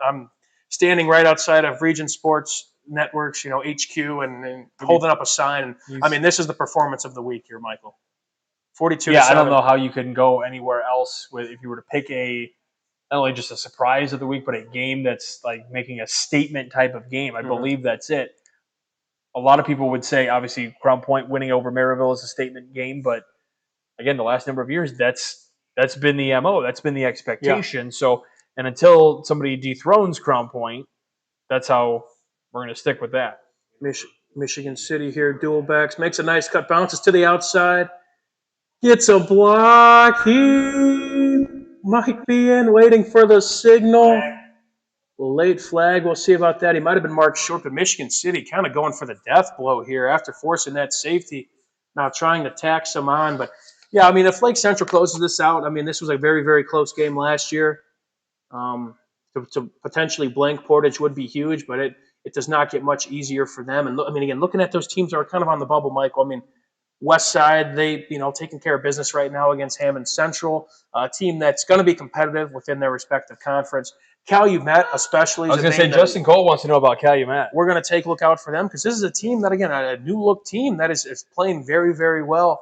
I'm standing right outside of Region Sports Networks, HQ, and holding up a sign. And this is the performance of the week here, Michael. 42. Yeah, I don't know how you can go anywhere else if you were to pick not only just a surprise of the week, but a game that's like making a statement type of game. I believe that's it. A lot of people would say, obviously, Crown Point winning over Maryville is a statement game, but again, the last number of years, that's been the MO. That's been the expectation. Yeah. So, and until somebody dethrones Crown Point, that's how we're going to stick with that. Michigan City here, dual backs, makes a nice cut, bounces to the outside, gets a block. He might be in, waiting for the signal. Late flag, we'll see about that. He might have been marked short, but Michigan City kind of going for the death blow here after forcing that safety, now trying to tack some on. But, yeah, if Lake Central closes this out, this was a very, very close game last year. To potentially blank Portage would be huge, but it does not get much easier for them. And, again, looking at those teams that are kind of on the bubble, Michael, West Side, they, taking care of business right now against Hammond Central, a team that's going to be competitive within their respective conference. Calumet, especially. I was going to say, Justin Cole wants to know about Calumet. We're going to take a look out for them because this is a team that, again, a new-look team that is playing very, very well,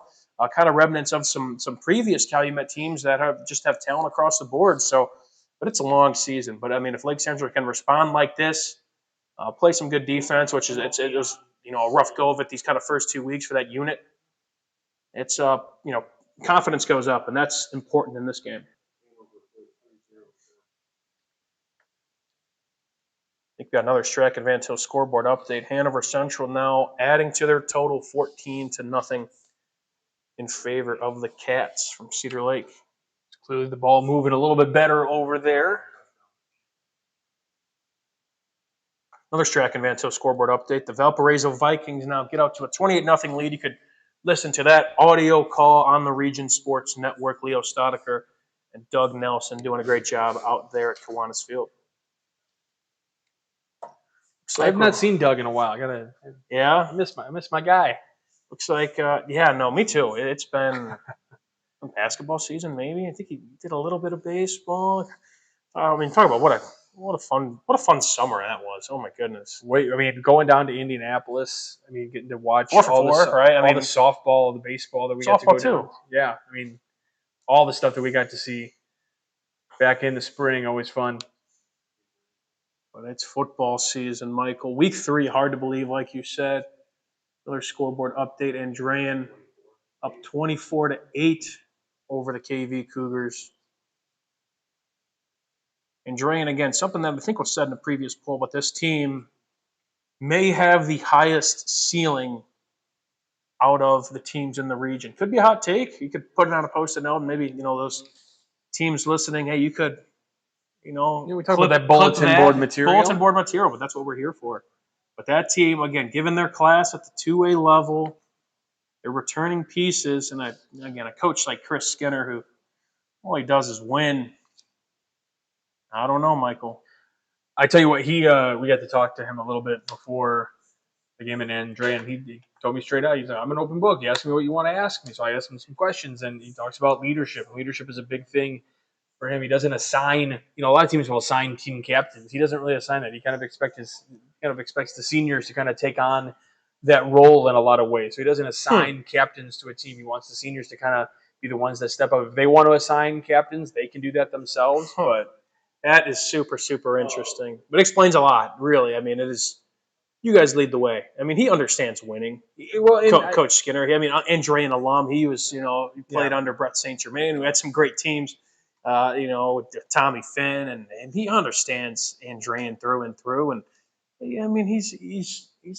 kind of remnants of some previous Calumet teams that have talent across the board. So, but it's a long season. But, if Lake Central can respond like this, play some good defense, which is it was a rough go of it these kind of first 2 weeks for that unit. It's confidence goes up, and that's important in this game. I think we got another Strachan Van Til scoreboard update. Hanover Central now adding to their total 14-0 in favor of the Cats from Cedar Lake. It's clearly the ball moving a little bit better over there. Another Strachan Van Til scoreboard update. The Valparaiso Vikings now get out to a 28-0 lead. You could listen to that audio call on the Region Sports Network. Leo Stodiker and Doug Nelson doing a great job out there at Kiwanis Field. I have not seen Doug in a while. Yeah, I miss my guy. looks like no, me too. It's been a basketball season, maybe. I think he did a little bit of baseball. I mean, talk about what a fun summer that was. Oh my goodness. Wait, I mean, going down to Indianapolis. I mean, getting to watch 4 for 4, right? all the softball, the baseball that we got to go softball too. down. Yeah, I mean, all the stuff that we got to see back in the spring, always fun. But it's football season, Michael. Week 3, hard to believe, like you said. Another scoreboard update. Andrean up 24-8 over the KV Cougars. Andrean, again, something that I think was said in the previous poll, but this team may have the highest ceiling out of the teams in the region. Could be a hot take. You could put it on a post-it note, and maybe those teams listening. Hey, you could we talk about that bulletin board material, but that's what we're here for. But that team, again, given their class at the 2A level, they're returning pieces, and a coach like Chris Skinner, who all he does is win. I don't know, Michael. I tell you what, we got to talk to him a little bit before the game in Andre, and he told me straight out, he's like, I'm an open book. You ask me what you want to ask me. So I asked him some questions, and he talks about leadership. Leadership is a big thing for him. He doesn't assign, a lot of teams will assign team captains. He doesn't really assign that. He kind of expects the seniors to kind of take on that role in a lot of ways. So he doesn't assign captains to a team. He wants the seniors to kind of be the ones that step up. If they want to assign captains, they can do that themselves. But that is super, super interesting. But it explains a lot, really. I mean, it is. You guys lead the way. I mean, he understands winning. Well, Coach Skinner. I mean, Andrean alum. He was, he played under Brett St. Germain. We had some great teams, with Tommy Finn, and he understands Andrean through and through. And I mean, he's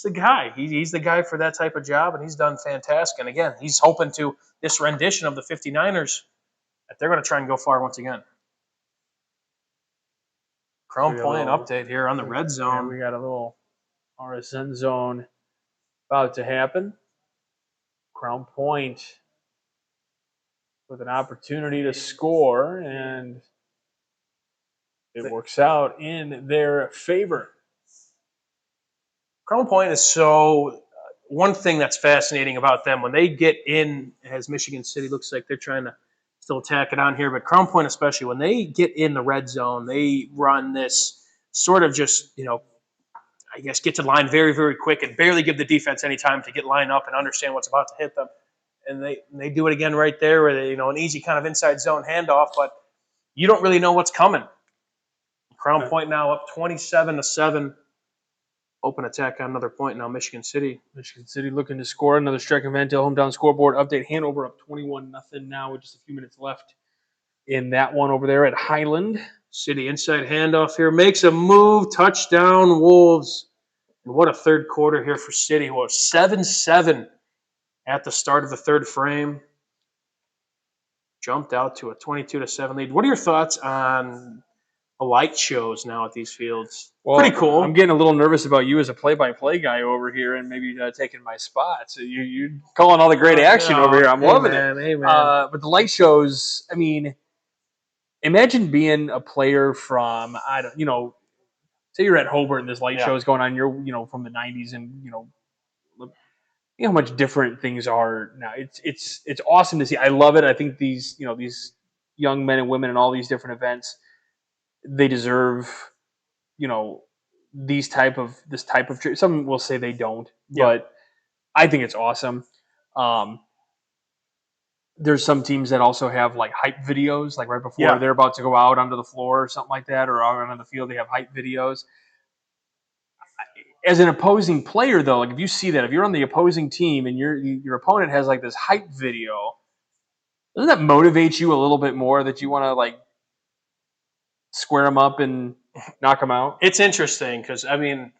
the guy. He's the guy for that type of job, and he's done fantastic. And again, he's hoping to this rendition of the 59ers that they're going to try and go far once again. Crown Point update here on the red zone. We got a little RSN zone about to happen. Crown Point with an opportunity to score, and it works out in their favor. Crown Point is so one thing that's fascinating about them when they get in, as Michigan City looks like they're trying to still tack it on here, but Crown Point especially, when they get in the red zone, they run this sort of just, I guess, get to the line very, very quick and barely give the defense any time to get lined up and understand what's about to hit them. And they do it again right there where they, an easy kind of inside zone handoff, but you don't really know what's coming. Crown Point now up 27-7. Open attack on another point now, Michigan City. Michigan City looking to score. Another Streck and Van Til hometown scoreboard update. Hanover up 21-0 now with just a few minutes left in that one over there at Highland. City inside handoff here. Makes a move. Touchdown, Wolves. And what a third quarter here for City. Well, 7-7 at the start of the third frame. Jumped out to a 22-7 lead. What are your thoughts on the light shows now at these fields? Well, pretty cool. I'm getting a little nervous about you as a play-by-play guy over here and maybe taking my spot. So you're calling all the great action over here. I'm loving it. Hey, man. But the light shows, I mean, imagine being a player from, say you're at Hobart and this light show is going on. You're, from the 90s and, you know how much different things are now. It's awesome to see. I love it. I think these young men and women in all these different events, they deserve, this type of some will say they don't, but I think it's awesome. There's some teams that also have like hype videos, like right before they're about to go out onto the floor or something like that, or out on the field, they have hype videos. As an opposing player, though, like if you see that, if you're on the opposing team and your opponent has like this hype video, doesn't that motivate you a little bit more that you want to like square them up and knock them out? It's interesting because I mean,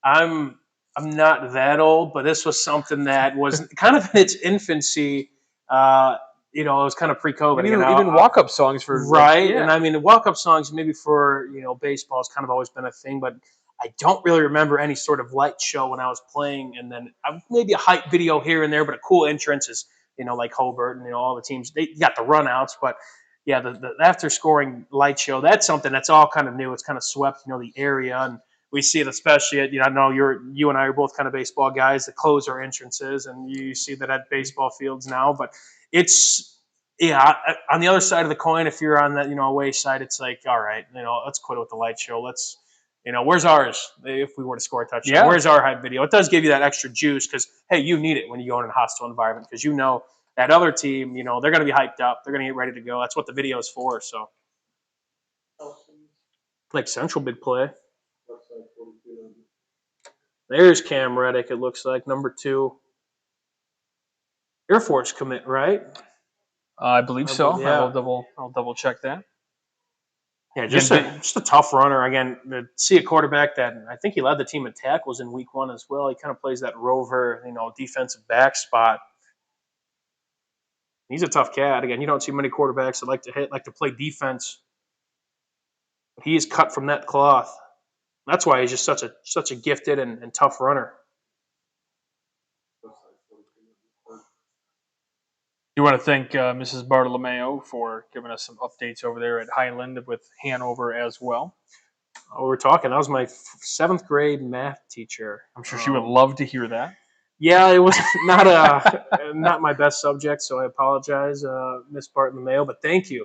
I'm not that old, but this was something that was kind of in its infancy. It was kind of pre-COVID. Even walk-up songs for right, and I mean the walk-up songs maybe for baseball has kind of always been a thing, but I don't really remember any sort of light show when I was playing, and then maybe a hype video here and there, but a cool entrance is like Hobart and all the teams they got the runouts, but the after scoring light show, that's something that's all kind of new. It's kind of swept the area, and we see it especially at, I know you and I are both kind of baseball guys that close our entrances, and you see that at baseball fields now. But it's, yeah, on the other side of the coin, if you're on that, away side, it's like, all right, let's quit it with the light show. Let's, where's ours if we were to score a touchdown? Yeah. Where's our hype video? It does give you that extra juice because, hey, you need it when you go in a hostile environment because that other team, they're going to be hyped up. They're going to get ready to go. That's what the video is for. So, like Central big play. There's Cam Reddick, it looks like, number 2. Air Force commit, right? I believe so. Yeah. I'll double check that. Yeah, just a tough runner. Again, to see a quarterback that I think he led the team in tackles in week 1 as well. He kind of plays that rover, defensive back spot. He's a tough cat. Again, you don't see many quarterbacks that like to hit, like to play defense. But he is cut from that cloth. That's why he's just such a gifted and tough runner. You want to thank Mrs. Bartolomeo for giving us some updates over there at Highland with Hanover as well. Oh, we're talking. That was my 7th grade math teacher. I'm sure she would love to hear that. Yeah, it was not my best subject, so I apologize, Miss Bartolomeo. But thank you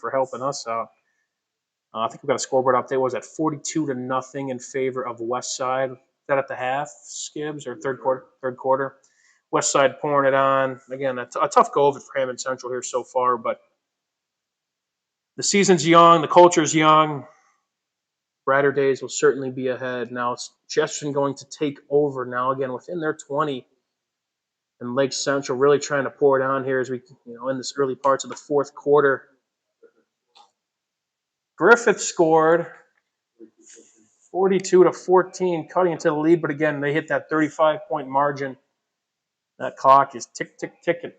for helping us out. I think we've got a scoreboard update. What was that 42-0 in favor of West Side? Is that at the half, Skibbs, or third quarter? Third quarter. West Side pouring it on. Again, a tough go of it for Hammond Central here so far, but the season's young, the culture's young. Brighter days will certainly be ahead. Now it's Chesterton going to take over now again within their 20, and Lake Central really trying to pour it on here as we, in this early parts of the 4th quarter. Griffith scored 42-14, cutting into the lead, but again, they hit that 35-point margin. That clock is tick, tick, ticking.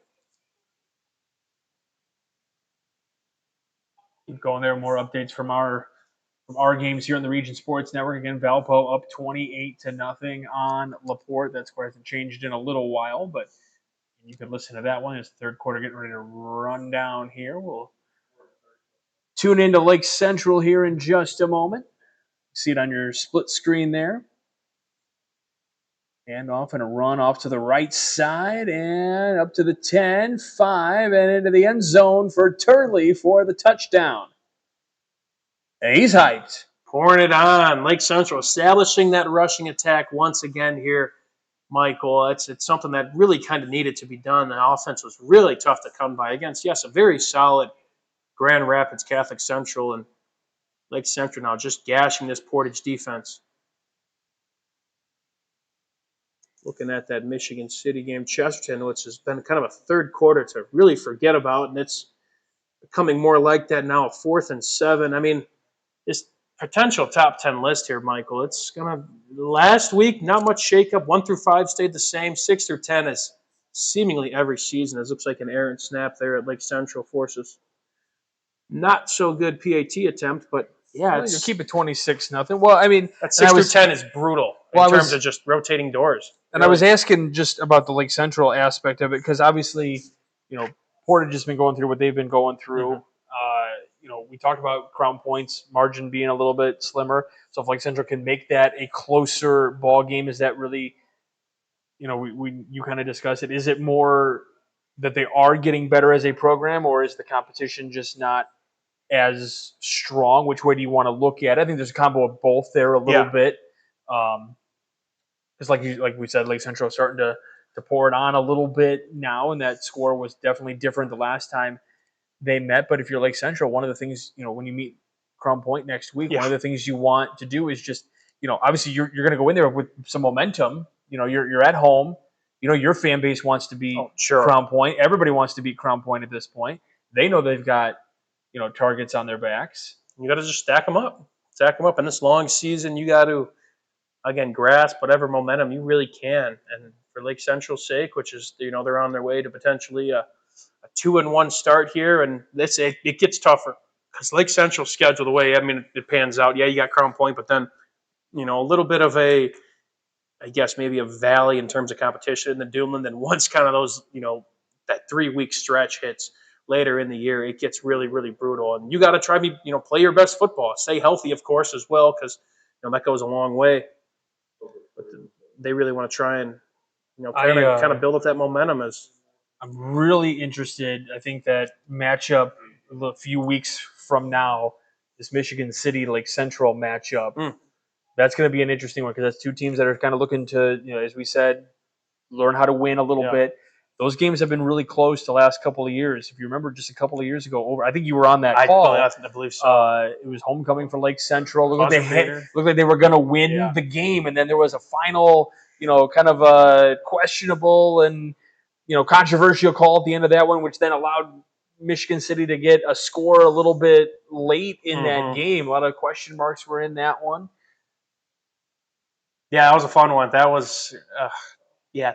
Keep going there. More updates from our games here on the Region Sports Network. Again, Valpo up 28-0 on LaPorte. That score hasn't changed in a little while, but you can listen to that one. It's the 3rd quarter getting ready to run down here. We'll tune into Lake Central here in just a moment. See it on your split screen there. And off and a run off to the right side and up to the 10, 5, and into the end zone for Turley for the touchdown. And he's hyped. Pouring it on. Lake Central establishing that rushing attack once again here, Michael. It's something that really kind of needed to be done. The offense was really tough to come by against, yes, a very solid Grand Rapids Catholic Central, and Lake Central now just gashing this Portage defense. Looking at that Michigan City game, Chesterton, which has been kind of a 3rd quarter to really forget about, and it's becoming more like that now, 4th and 7. I mean, this potential top 10 list here, Michael, it's going to – last week, not much shakeup. 1 through 5 stayed the same. 6 through 10 is seemingly every season. It looks like an errant snap there at Lake Central forces. Not so good PAT attempt, but yeah, you keep it 26-0. Well, I mean, that 6 through 10 is brutal in terms of just rotating doors. And I was asking just about the Lake Central aspect of it because obviously, Portage has been going through what they've been going through. Mm-hmm. We talked about Crown Point's margin being a little bit slimmer. So if Lake Central can make that a closer ball game, is that really, you kind of discussed it. Is it more that they are getting better as a program, or is the competition just not as strong? Which way do you want to look at it? I think there's a combo of both there a little bit. Because like we said, Lake Central is starting to pour it on a little bit now, and that score was definitely different the last time they met. But if you're Lake Central, one of the things, when you meet Crown Point next week, one of the things you want to do is just, obviously you're going to go in there with some momentum. You're at home. Your fan base wants to beat Crown Point. Everybody wants to beat Crown Point at this point. They know they've got, targets on their backs. You got to just stack them up. In this long season, you got to, again, grasp whatever momentum you really can. And for Lake Central's sake, which is, they're on their way to potentially a 2-1 start here, and it gets tougher because Lake Central's schedule, the way, it pans out. Yeah, you got Crown Point, but then, a little bit of I guess maybe a valley in terms of competition in the Duneland. Then once kind of those, that 3-week stretch hits later in the year, it gets really, really brutal. And you got to try to, play your best football. Stay healthy, of course, as well, because that goes a long way. But they really want to try and kind of build up that momentum. I'm really interested. I think that matchup a few weeks from now, this Michigan City Lake Central matchup, that's going to be an interesting one because that's two teams that are kind of looking to, as we said, learn how to win a little bit. Those games have been really close the last couple of years. If you remember, just a couple of years ago, I think you were on that call. I believe so. It was homecoming for Lake Central. Looked like they were going to win the game, and then there was a final, kind of a questionable and controversial call at the end of that one, which then allowed Michigan City to get a score a little bit late in that game. A lot of question marks were in that one. Yeah, that was a fun one. That was,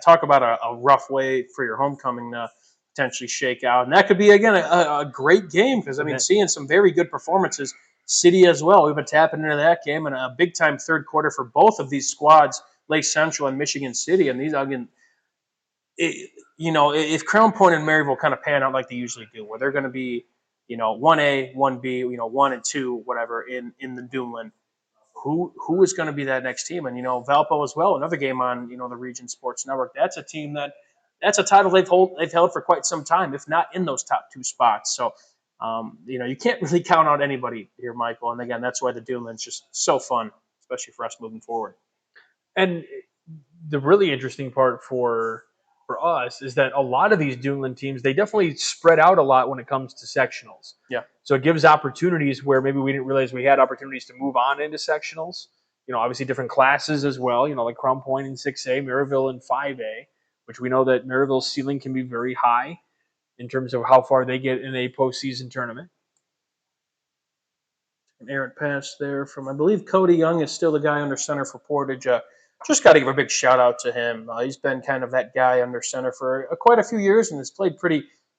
talk about a rough way for your homecoming to potentially shake out. And that could be, again, a great game because, seeing some very good performances. City as well. We've been tapping into that game and a big-time third quarter for both of these squads, Lake Central and Michigan City. And these, again, if Crown Point and Maryville kind of pan out like they usually do, where they're going to be, 1A, 1B, 1 and 2, whatever, in the Duneland, who is going to be that next team? And, Valpo as well, another game on, the Region Sports Network. That's a team that's a title they've held for quite some time, if not in those top two spots. So, you can't really count out anybody here, Michael. And again, that's why the Duneland's just so fun, especially for us moving forward. And the really interesting part for us is that a lot of these Duneland teams, they definitely spread out a lot when it comes to sectionals. Yeah. So it gives opportunities where maybe we didn't realize we had opportunities to move on into sectionals. Obviously different classes as well, like Crown Point in 6A, Maryville in 5A, which we know that Maryville's ceiling can be very high in terms of how far they get in a postseason tournament. An errant pass there from, I believe, Cody Young is still the guy under center for Portage. Just got to give a big shout out to him. He's been kind of that guy under center for quite a few years and has played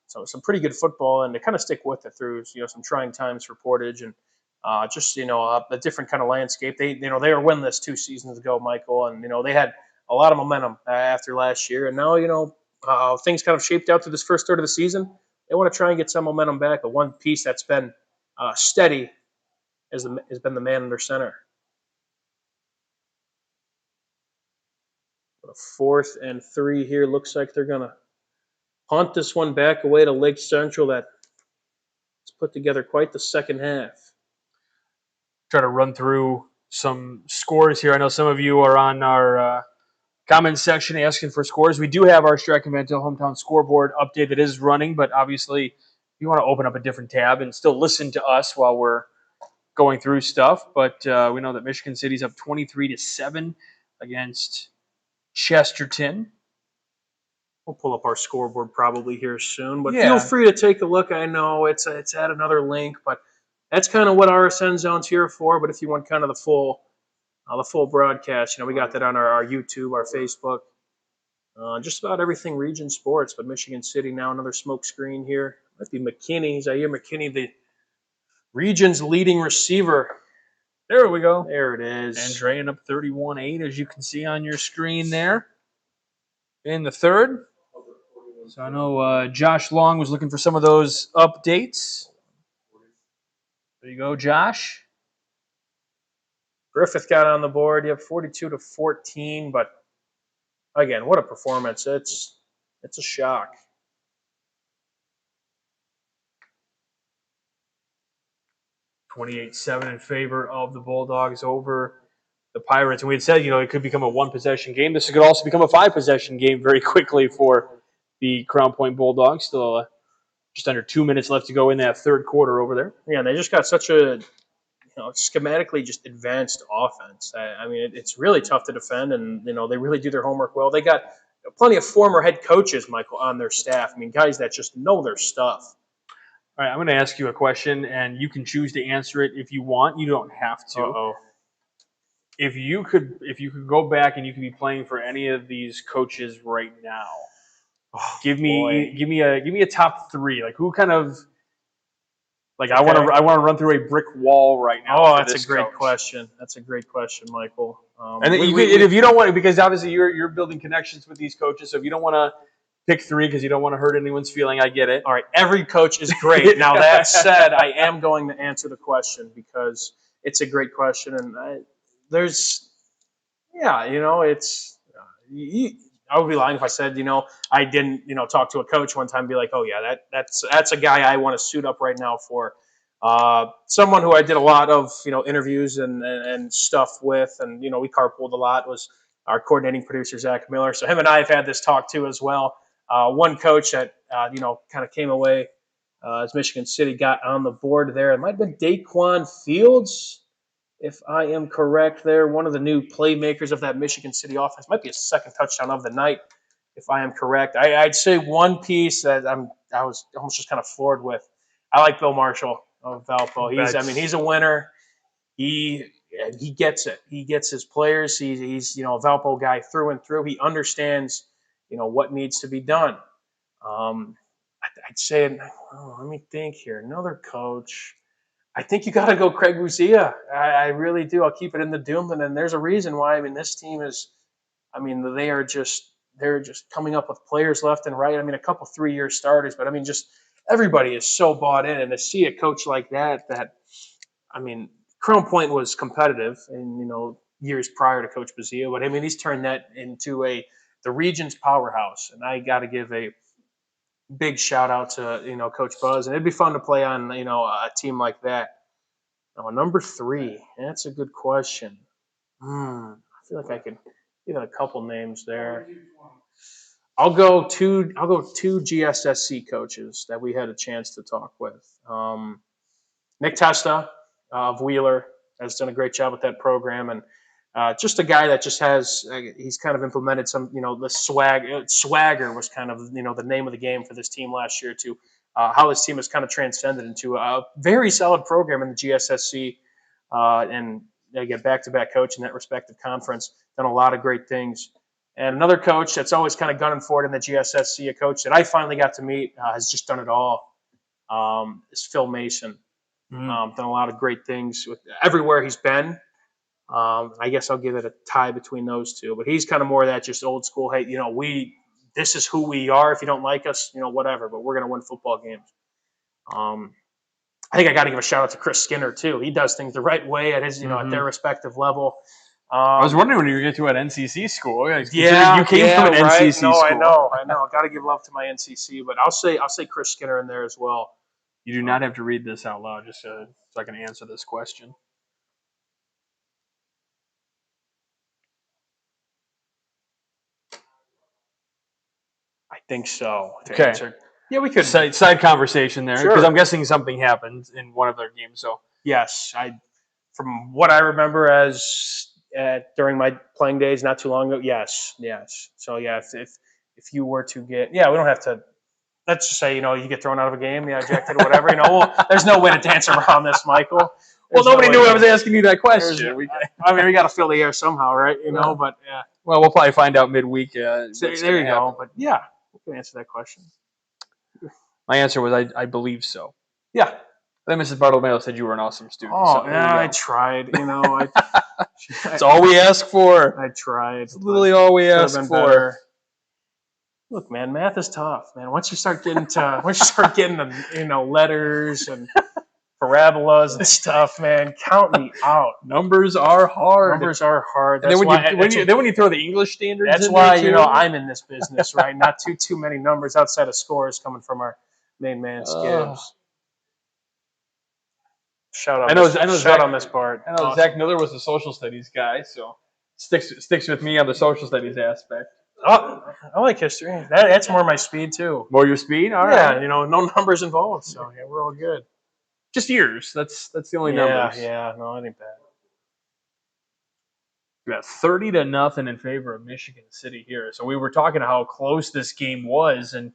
some pretty good football, and to kind of stick with it through some trying times for Portage and a different kind of landscape. They were winless 2 seasons ago, Michael, and they had a lot of momentum after last year, and now things kind of shaped out to this first third of the season. They want to try and get some momentum back, but one piece that's been steady has been the man under center. 4th and 3 here. Looks like they're going to punt this one back away to Lake Central. That's put together quite the second half. Try to run through some scores here. I know some of you are on our comment section asking for scores. We do have our Stratton Van hometown scoreboard update that is running, but obviously if you want to open up a different tab and still listen to us while we're going through stuff. But we know that Michigan City's up 23-7 against Chesterton. We'll pull up our scoreboard probably here soon, but feel free to take a look. I know it's at another link, but that's kind of what RSN Zone's here for. But if you want kind of the full broadcast, we got that on our YouTube, our Facebook, just about everything Region Sports. But Michigan City now another smoke screen here. Might be McKinney. Zaire McKinney, the region's leading receiver. There we go. There it is. Andrean up 31-8, as you can see on your screen there. In the third. So I know Josh Long was looking for some of those updates. There you go, Josh. Griffith got on the board. You have 42-14, but again, what a performance. It's a shock. 28-7 in favor of the Bulldogs over the Pirates. And we had said, it could become a 1-possession game. This could also become a 5-possession game very quickly for the Crown Point Bulldogs. Still just under 2 minutes left to go in that third quarter over there. Yeah, and they just got such a schematically just advanced offense. It's really tough to defend, and they really do their homework well. They got plenty of former head coaches, Michael, on their staff. Guys that just know their stuff. All right, I'm going to ask you a question, and you can choose to answer it if you want. You don't have to. Uh-oh. If you could go back and you could be playing for any of these coaches right now, give me a top 3. Like who kind of I want to run through a brick wall right now. Oh, that's a great question. That's a great question, Michael. And if you don't want to, because obviously you're building connections with these coaches, so if you don't want to pick 3 because you don't want to hurt anyone's feeling, I get it. All right, every coach is great. Now, that said, I am going to answer the question because it's a great question. And there's, yeah, it's. I would be lying if I said, I didn't, talk to a coach one time and be like, oh yeah, that's a guy I want to suit up right now for. Someone who I did a lot of, interviews and stuff with, and we carpooled a lot, was our coordinating producer Zach Miller. So him and I have had this talk too as well. One coach that kind of came away as Michigan City got on the board there. It might have been Daquan Fields, if I am correct there. One of the new playmakers of that Michigan City offense. Might be a second touchdown of the night, if I am correct. I'd say one piece that I was almost just kind of floored with. I like Bill Marshall of Valpo. He's a winner. He gets it. He gets his players. He's a Valpo guy through and through. He understands what needs to be done. I'd say, let me think here. Another coach. I think you got to go Craig Buzia. I really do. I'll keep it in the Doomland, and there's a reason why. This team is. They're just coming up with players left and right. A couple 3-year starters, but just everybody is so bought in, and to see a coach like that. Crown Point was competitive in years prior to Coach Buzia, but he's turned that into the region's powerhouse, and I got to give a big shout out to Coach Buzz, and it'd be fun to play on a team like that. Number 3, that's a good question. I feel like I could give a couple names there. I'll go two GSSC coaches that we had a chance to talk with. Nick Testa of Wheeler has done a great job with that program, and just a guy that just has he's kind of implemented some the swagger was kind of the name of the game for this team last year too. How this team has kind of transcended into a very solid program in the GSSC, and they get back-to-back coach in that respective conference. Done a lot of great things. And another coach that's always kind of gunning for it in the GSSC, a coach that I finally got to meet, has just done it all, is Phil Mason. Done a lot of great things everywhere he's been. I guess I'll give it a tie between those two. But he's kind of more of that just old school, hey, this is who we are. If you don't like us, whatever, but we're going to win football games. I think I got to give a shout out to Chris Skinner too. He does things the right way at his, at their respective level. I was wondering when you were going to at NCC school. You came from an NCC school. I know. Got to give love to my NCC, but I'll say Chris Skinner in there as well. You do not have to read this out loud, just so I can answer this question. I think so. Okay. Answer. Yeah, we could side conversation there because sure. I'm guessing something happened in one of their games. So yes, from what I remember as during my playing days not too long ago. Yes. So yeah, if you were to get we don't have to. Let's just say you get thrown out of a game, ejected or whatever. There's no way to dance around this, Michael. Nobody knew I was asking you that question. We got to fill the air somehow, right? But yeah. Well, we'll probably find out midweek. There you go. But yeah, we can answer that question. My answer was I believe so. Yeah. Then Mrs. Bartolomeo said you were an awesome student. Oh, so yeah, I tried. It's all we ask for. I tried. It's literally all we ask for. Better. Look, man, math is tough, man. Once you start getting the letters and parabolas and stuff, man, count me out. Numbers are hard. That's and then when you throw the English standards, that's why I'm in this business, right? Not too many numbers outside of scores coming from our main man Skibbs. Shout out! I know. Shout on this part. I know awesome. Zach Miller was a social studies guy, so sticks with me on the social studies aspect. Oh, I like history. That's more my speed too. More your speed? All right. Yeah, no numbers involved, so yeah, we're all good. Just years. That's the only numbers. Yeah, no, that ain't bad. We got 30-0 in favor of Michigan City here. So we were talking how close this game was, and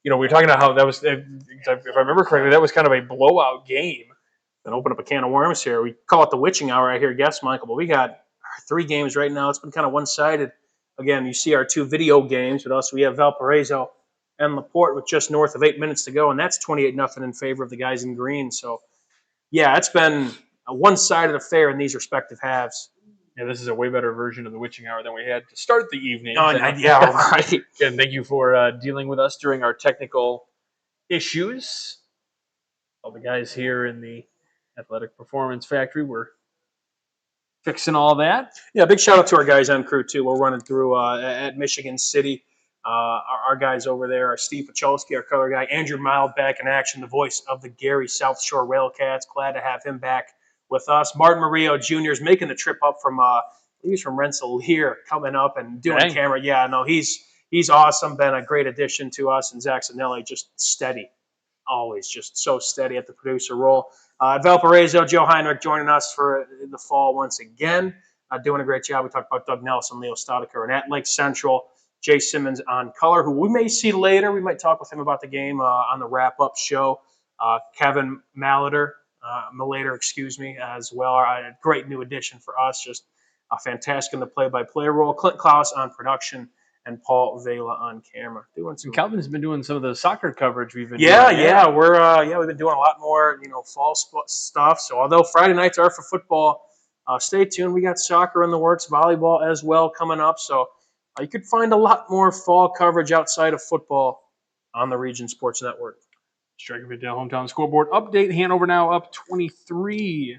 we were talking about how that was, if I remember correctly, that was kind of a blowout game. And open up a can of worms here. We call it the witching hour, I hear, guess, Michael, but we got 3 games right now. It's been kind of one-sided. Again, you see our 2 video games, but also we have Valparaiso and LaPorte with just north of 8 minutes to go, and that's 28-0 in favor of the guys in green. So, yeah, it's been a one-sided affair in these respective halves. Yeah, this is a way better version of the witching hour than we had to start the evening. Yeah, right. Again, thank you for dealing with us during our technical issues. All the guys here in the Athletic Performance Factory were fixing all that. Yeah, big shout out to our guys on crew too. We're running through at Michigan City. Our guys over there are Steve Pacholski, our color guy, Andrew Mild back in action, the voice of the Gary South Shore Railcats. Glad to have him back with us. Martin Murillo Jr. is making the trip up from he's from Rensselaer, coming up and doing Dang. camera. Yeah, no, he's awesome. Been a great addition to us, and Zach Zanelli just steady, always just so steady at the producer role. Valparaiso, Joe Heinrich joining us for the fall once again. Doing a great job. We talked about Doug Nelson, Leo Staudiker, and at Lake Central, Jay Simmons on color, who we may see later. We might talk with him about the game on the wrap-up show. Kevin Malater, as well. A great new addition for us. Just fantastic in the play-by-play role. Clint Klaus on production, and Paul Vela on camera. Calvin's been doing some of the soccer coverage we've been doing. We've been doing a lot more, fall stuff. So although Friday nights are for football, stay tuned. We got soccer in the works, volleyball as well coming up. So you could find a lot more fall coverage outside of football on the Region Sports Network. Striker Vidal hometown scoreboard update. Hanover now up 23-0.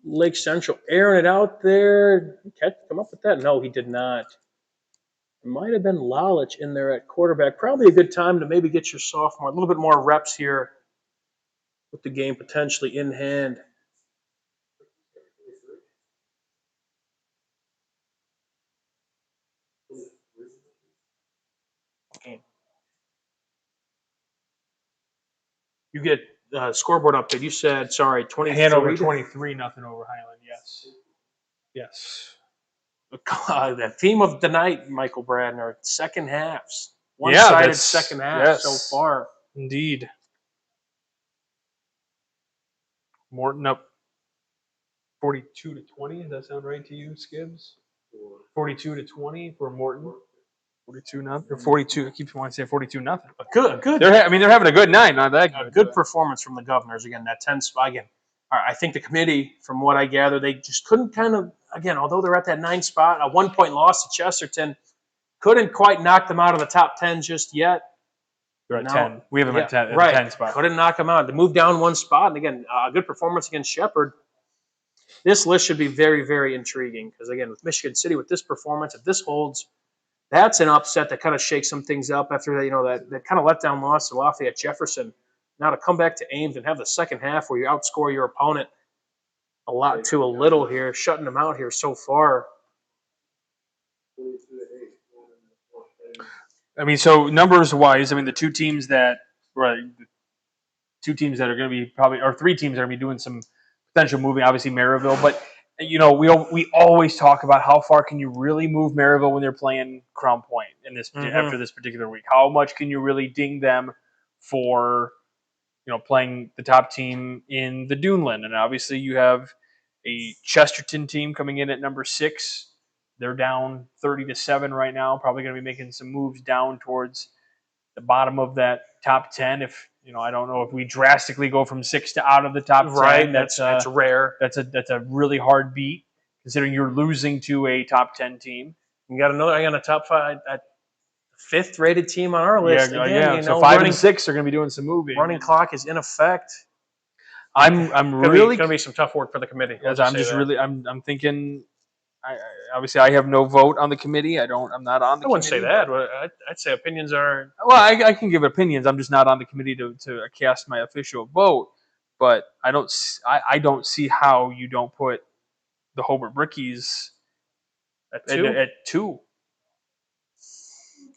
Lake Central airing it out there. Come up with that? No, he did not. It might have been Lalich in there at quarterback. Probably a good time to maybe get your sophomore a little bit more reps here with the game potentially in hand. Okay. You get scoreboard update. You said, 23. Hanover 23-0 over Highland. Yes. The theme of the night, Michael Bradner, second halves. One-sided second half so far. Indeed. Morton up 42-20. Does that sound right to you, Skibbs? 42-20 for Morton. 42-0 or 42. I keep wanting to say 42-0. Good. They're having a good night. Not that good. A good performance from the Governors again. That 10 spot again. I think the committee, from what I gather, they just couldn't although they're at that 9 spot, a 1-point loss to Chesterton, couldn't quite knock them out of the top 10 just yet. They're at 10. We have them at 10, right. 10 spot. Couldn't knock them out. To move down 1 spot, and again, a good performance against Shepherd. This list should be very, very intriguing because, again, with Michigan City, with this performance, if this holds, that's an upset that kind of shakes some things up after that kind of letdown loss to Lafayette Jefferson. Now to come back to Ames and have the second half where you outscore your opponent a lot to a little here, shutting them out here so far. I mean, so numbers wise, the two teams that are going to be probably, or 3 teams that are going to be doing some potential moving, obviously Maryville, but we always talk about how far can you really move Maryville when they're playing Crown Point in this after this particular week. How much can you really ding them for playing the top team in the Duneland? And obviously you have a Chesterton team coming in at number 6. They're down 30-7 right now. Probably going to be making some moves down towards the bottom of that top 10. If I don't know if we drastically go from 6 to out of the top 10. Right, that's rare. That's a really hard beat considering you're losing to a top 10 team. You got another. I got a top 5. 5th rated team on our list. So 5 and 6 are going to be doing some moving. Running clock is in effect. I'm really going to be some tough work for the committee. I'm thinking. Obviously, I have no vote on the committee. I'm not on the committee. I wouldn't say that. I'd say opinions are. Well, I can give opinions. I'm just not on the committee to cast my official vote. But I don't see how you don't put the Hobart Brickies at 2. At 2.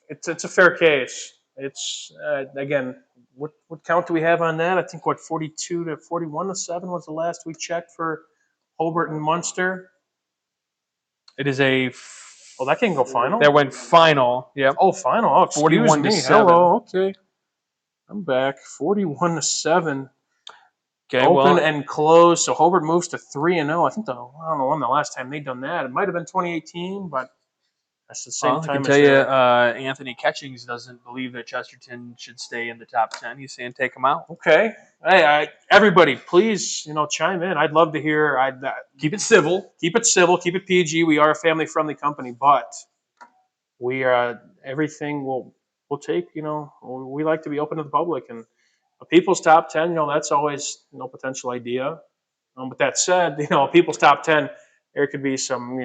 It's a fair case. It's again, what count do we have on that? I think 42 to 41 to 7 was the last we checked for Hobart and Munster. It is a. That can go final. That went final. Yeah. Oh, final. Oh, 41 to 7. Hello. Okay. I'm back. 41 to 7. Okay. Open and closed. So Hobart moves to 3-0. I think I don't know when the last time they'd done that. It might have been 2018, but that's the same time. I can tell you, Anthony Catchings doesn't believe that Chesterton should stay in the top 10. He's saying take them out. Okay. Hey, everybody, please, chime in. I'd love to hear. Keep it civil. Keep it civil. Keep it PG. We are a family-friendly company, but we are everything. We'll take. We like to be open to the public, and a people's top 10. That's always potential idea. But that said, people's top 10, there could be some,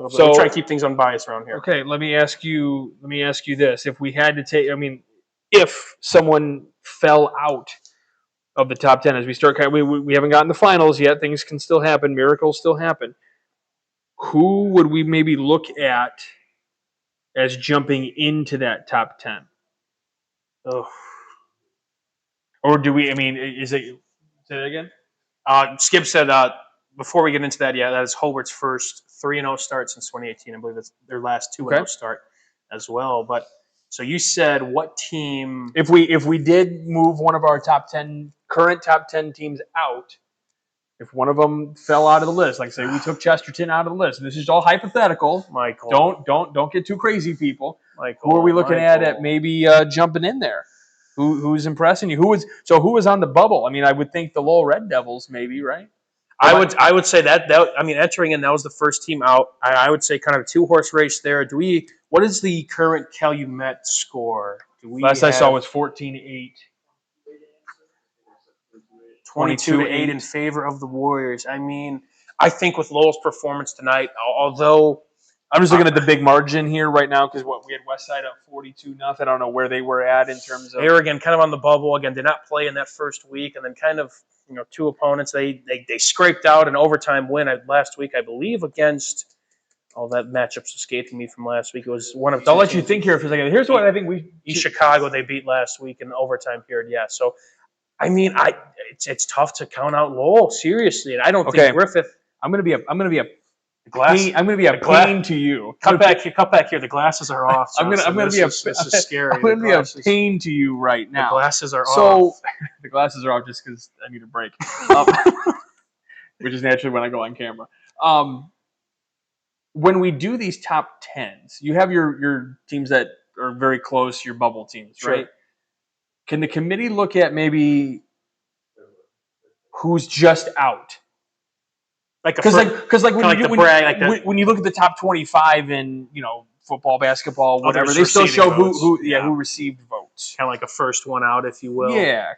So we try to keep things unbiased around here. Okay, let me ask you this: if we had to take, if someone fell out of the top 10 as we start, we haven't gotten the finals yet. Things can still happen. Miracles still happen. Who would we maybe look at as jumping into that top 10? Ugh. Or do we? Is it? Say that again. Skip said before we get into that, that is Hobart's first 3-0 start since 2018. I believe it's their last 2-0 start as well. But so you said what team? If we did move one of our current top 10 teams out, if one of them fell out of the list, like say we took Chesterton out of the list, and this is all hypothetical. Michael, don't get too crazy, people. Michael, who are we looking at maybe jumping in there? Who's impressing you? Who was on the bubble? I would think the Lowell Red Devils, maybe, right? I would say that entering in, that was the first team out. I would say kind of a 2-horse race there. What is the current Calumet score? I saw was 14-8. 22-8 in favor of the Warriors. I think with Lowell's performance tonight, although I'm just looking at the big margin here right now because we had Westside up 42-0. I don't know where they were at in terms of. They were again kind of on the bubble. Again, did not play in that first week, and then kind of two opponents. They scraped out an overtime win last week, I believe, against. All that matchup's escaping me from last week. It was one of. I'll let you think here for a second. Here's what I think Chicago they beat last week in the overtime period. Yeah, so it's tough to count out Lowell seriously, and I don't think Griffith. I'm gonna be a pain to you. Cut back here. The glasses are off. This is scary. I'm gonna be a pain to you right now. The glasses are off. So the glasses are off just because I need a break, which is naturally when I go on camera. When we do these top 10s, you have your teams that are very close, your bubble teams, sure. right? Can the committee look at maybe who's just out? Because when you look at the top 25 in football, basketball, whatever, they still show who received votes. Kind of like a first one out, if you will. Yeah.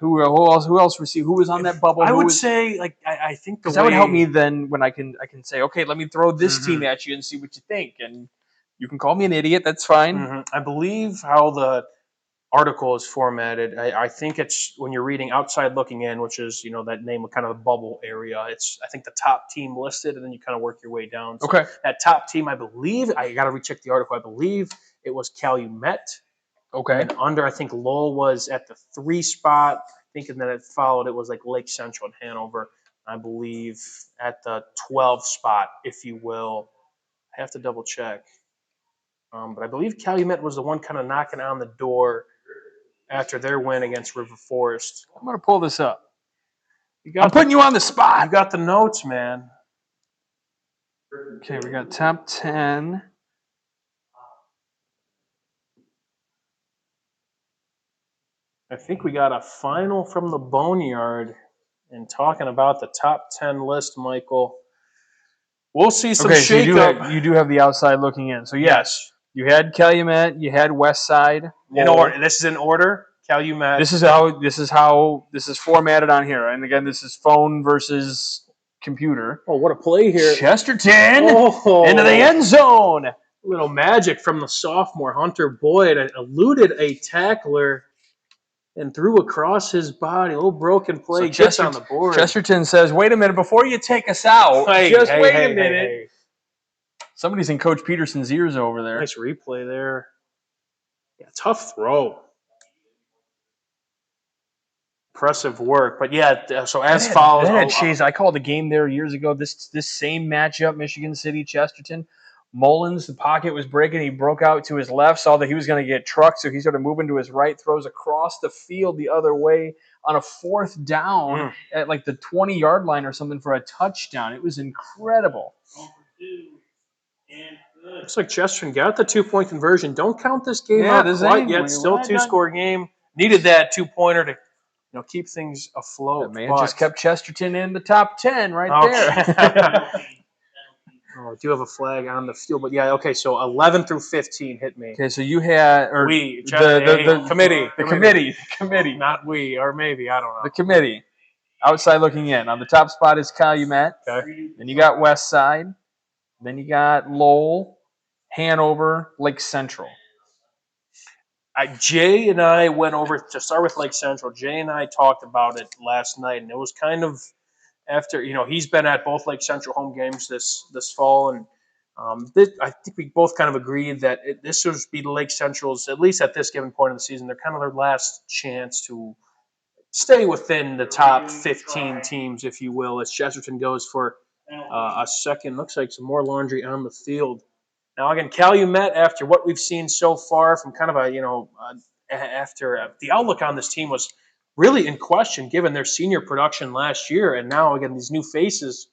Who else received? Who was on that bubble? I would say I think that would help me then when I can say, okay, let me throw this team at you and see what you think, and you can call me an idiot. That's fine. Mm-hmm. I believe how the article is formatted. I think it's when you're reading outside looking in, which is that name of kind of the bubble area. It's I think the top team listed, and then you kind of work your way down. So okay. That top team, I believe, I got to recheck the article. I believe it was Calumet. Okay. And under, I think Lowell was at the 3 spot. I think, and then it followed. It was like Lake Central and Hanover. I believe at the 12 spot, if you will. I have to double check. But I believe Calumet was the one kind of knocking on the door after their win against River Forest. I'm going to pull this up. I'm putting you on the spot. You got the notes, man. Okay, we got top 10. I think we got a final from the Boneyard. And talking about the top 10 list, Michael, we'll see some shake-up. So you do have the outside looking in. So, yes. You had Calumet. You had Westside. In order. This is in order. Calumet. This is how this is formatted on here. And again, this is phone versus computer. Oh, what a play here! Chesterton into the end zone. A little magic from the sophomore Hunter Boyd. Eluded a tackler and threw across his body. A little broken play. So gets on the board. Chesterton says, "Wait a minute before you take us out. Wait a minute." Hey. Somebody's in Coach Peterson's ears over there. Nice replay there. Yeah, tough throw. Impressive work. But yeah, so as follows. I called a game there years ago. This same matchup, Michigan City, Chesterton. Mullins, the pocket was breaking. He broke out to his left, saw that he was going to get trucked, so he started moving to his right, throws across the field the other way on a 4th down at like the 20-yard line or something for a touchdown. It was incredible. Looks like Chesterton got the 2-point conversion. Don't count this game out quite yet. Still 2-score game. Needed that 2-pointer to keep things afloat. That man just kept Chesterton in the top 10 there. Oh, I do have a flag on the field, but yeah, okay. So 11 through 15 hit me. Okay, so you had the committee, not we, or maybe I don't know. The committee. Outside looking in. On the top spot is Calumet. Okay. Then you got West Side. Then you got Lowell, Hanover, Lake Central. Jay and I went over to start with Lake Central. Jay and I talked about it last night, and it was kind of after he's been at both Lake Central home games this fall, and I think we both kind of agreed that this would be Lake Central's, at least at this given point in the season, they're kind of their last chance to stay within the top 15 teams, if you will, as Chesterton goes for a second. Looks like some more laundry on the field. Now, again, Calumet, after what we've seen so far from kind of after the outlook on this team was really in question given their senior production last year. And now, again, these new faces,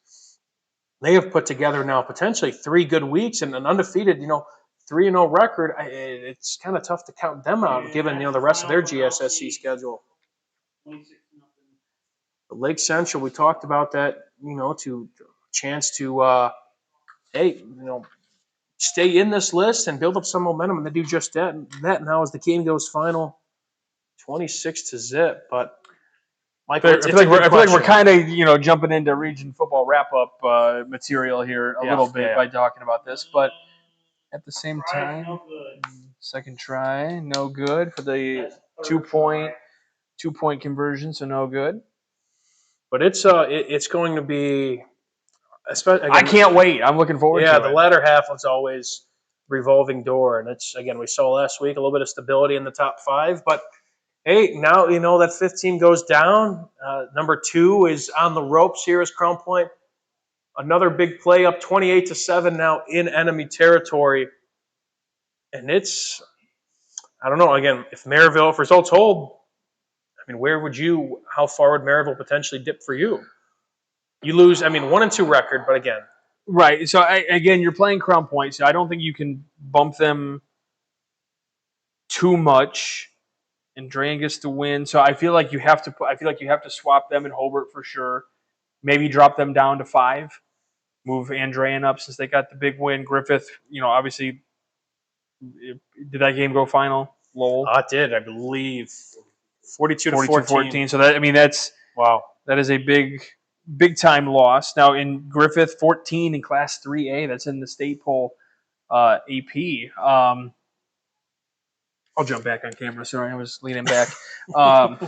they have put together now potentially 3 good weeks and an undefeated, 3-0 record. It's kind of tough to count them out given, the rest of their GSSC schedule. But Lake Central, we talked about that, to chance to, stay in this list and build up some momentum, and they do just that now as the game goes final, 26-0. But Michael, I feel like we're kind of jumping into region football wrap up material here a little bit by talking about this, but at the same time, second try, no good for the 2-point conversion, so no good. But it's going to be. Again, I can't wait. I'm looking forward to it. Yeah, the latter half was always revolving door, and it's again we saw last week a little bit of stability in the top 5. But hey, now that 5th team goes down. Number 2 is on the ropes here as Crown Point. Another big play up 28-7 now in enemy territory, and it's I don't know. Again, if results hold, I mean, how far would Maryville potentially dip for you? You lose, 1-2 record, but again. Right. So, again, you're playing Crown Point, so I don't think you can bump them too much. Andrean gets to win. So I feel like you have to swap them and Hobart for sure. Maybe drop them down to 5. Move Andrean up since they got the big win. Griffith, obviously, did that game go final? Lowell? It did, I believe. 42-14. So that's wow. That is a big time loss. Now in Griffith, 14 in Class 3A. That's in the state poll AP. I'll jump back on camera. Sorry, I was leaning back. You got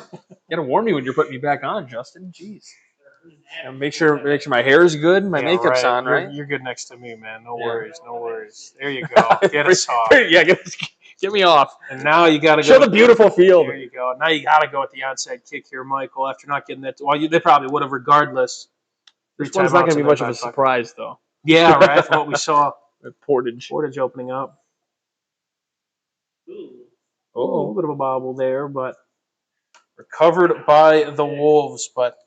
to warn me when you're putting me back on, Justin. Jeez. Make sure my hair is good and my makeup's on, right? You're good next to me, man. No worries. There you go. Get us off. Yeah, get me off. And now you got to show the beautiful field. There you go. Now you got to go with the onside kick here, Michael. After not getting that, they probably would have regardless. This one's not going to be much of a surprise, though. Yeah, right. From what we saw, Portage opening up. A little bit of a bobble there, but recovered by the Wolves. But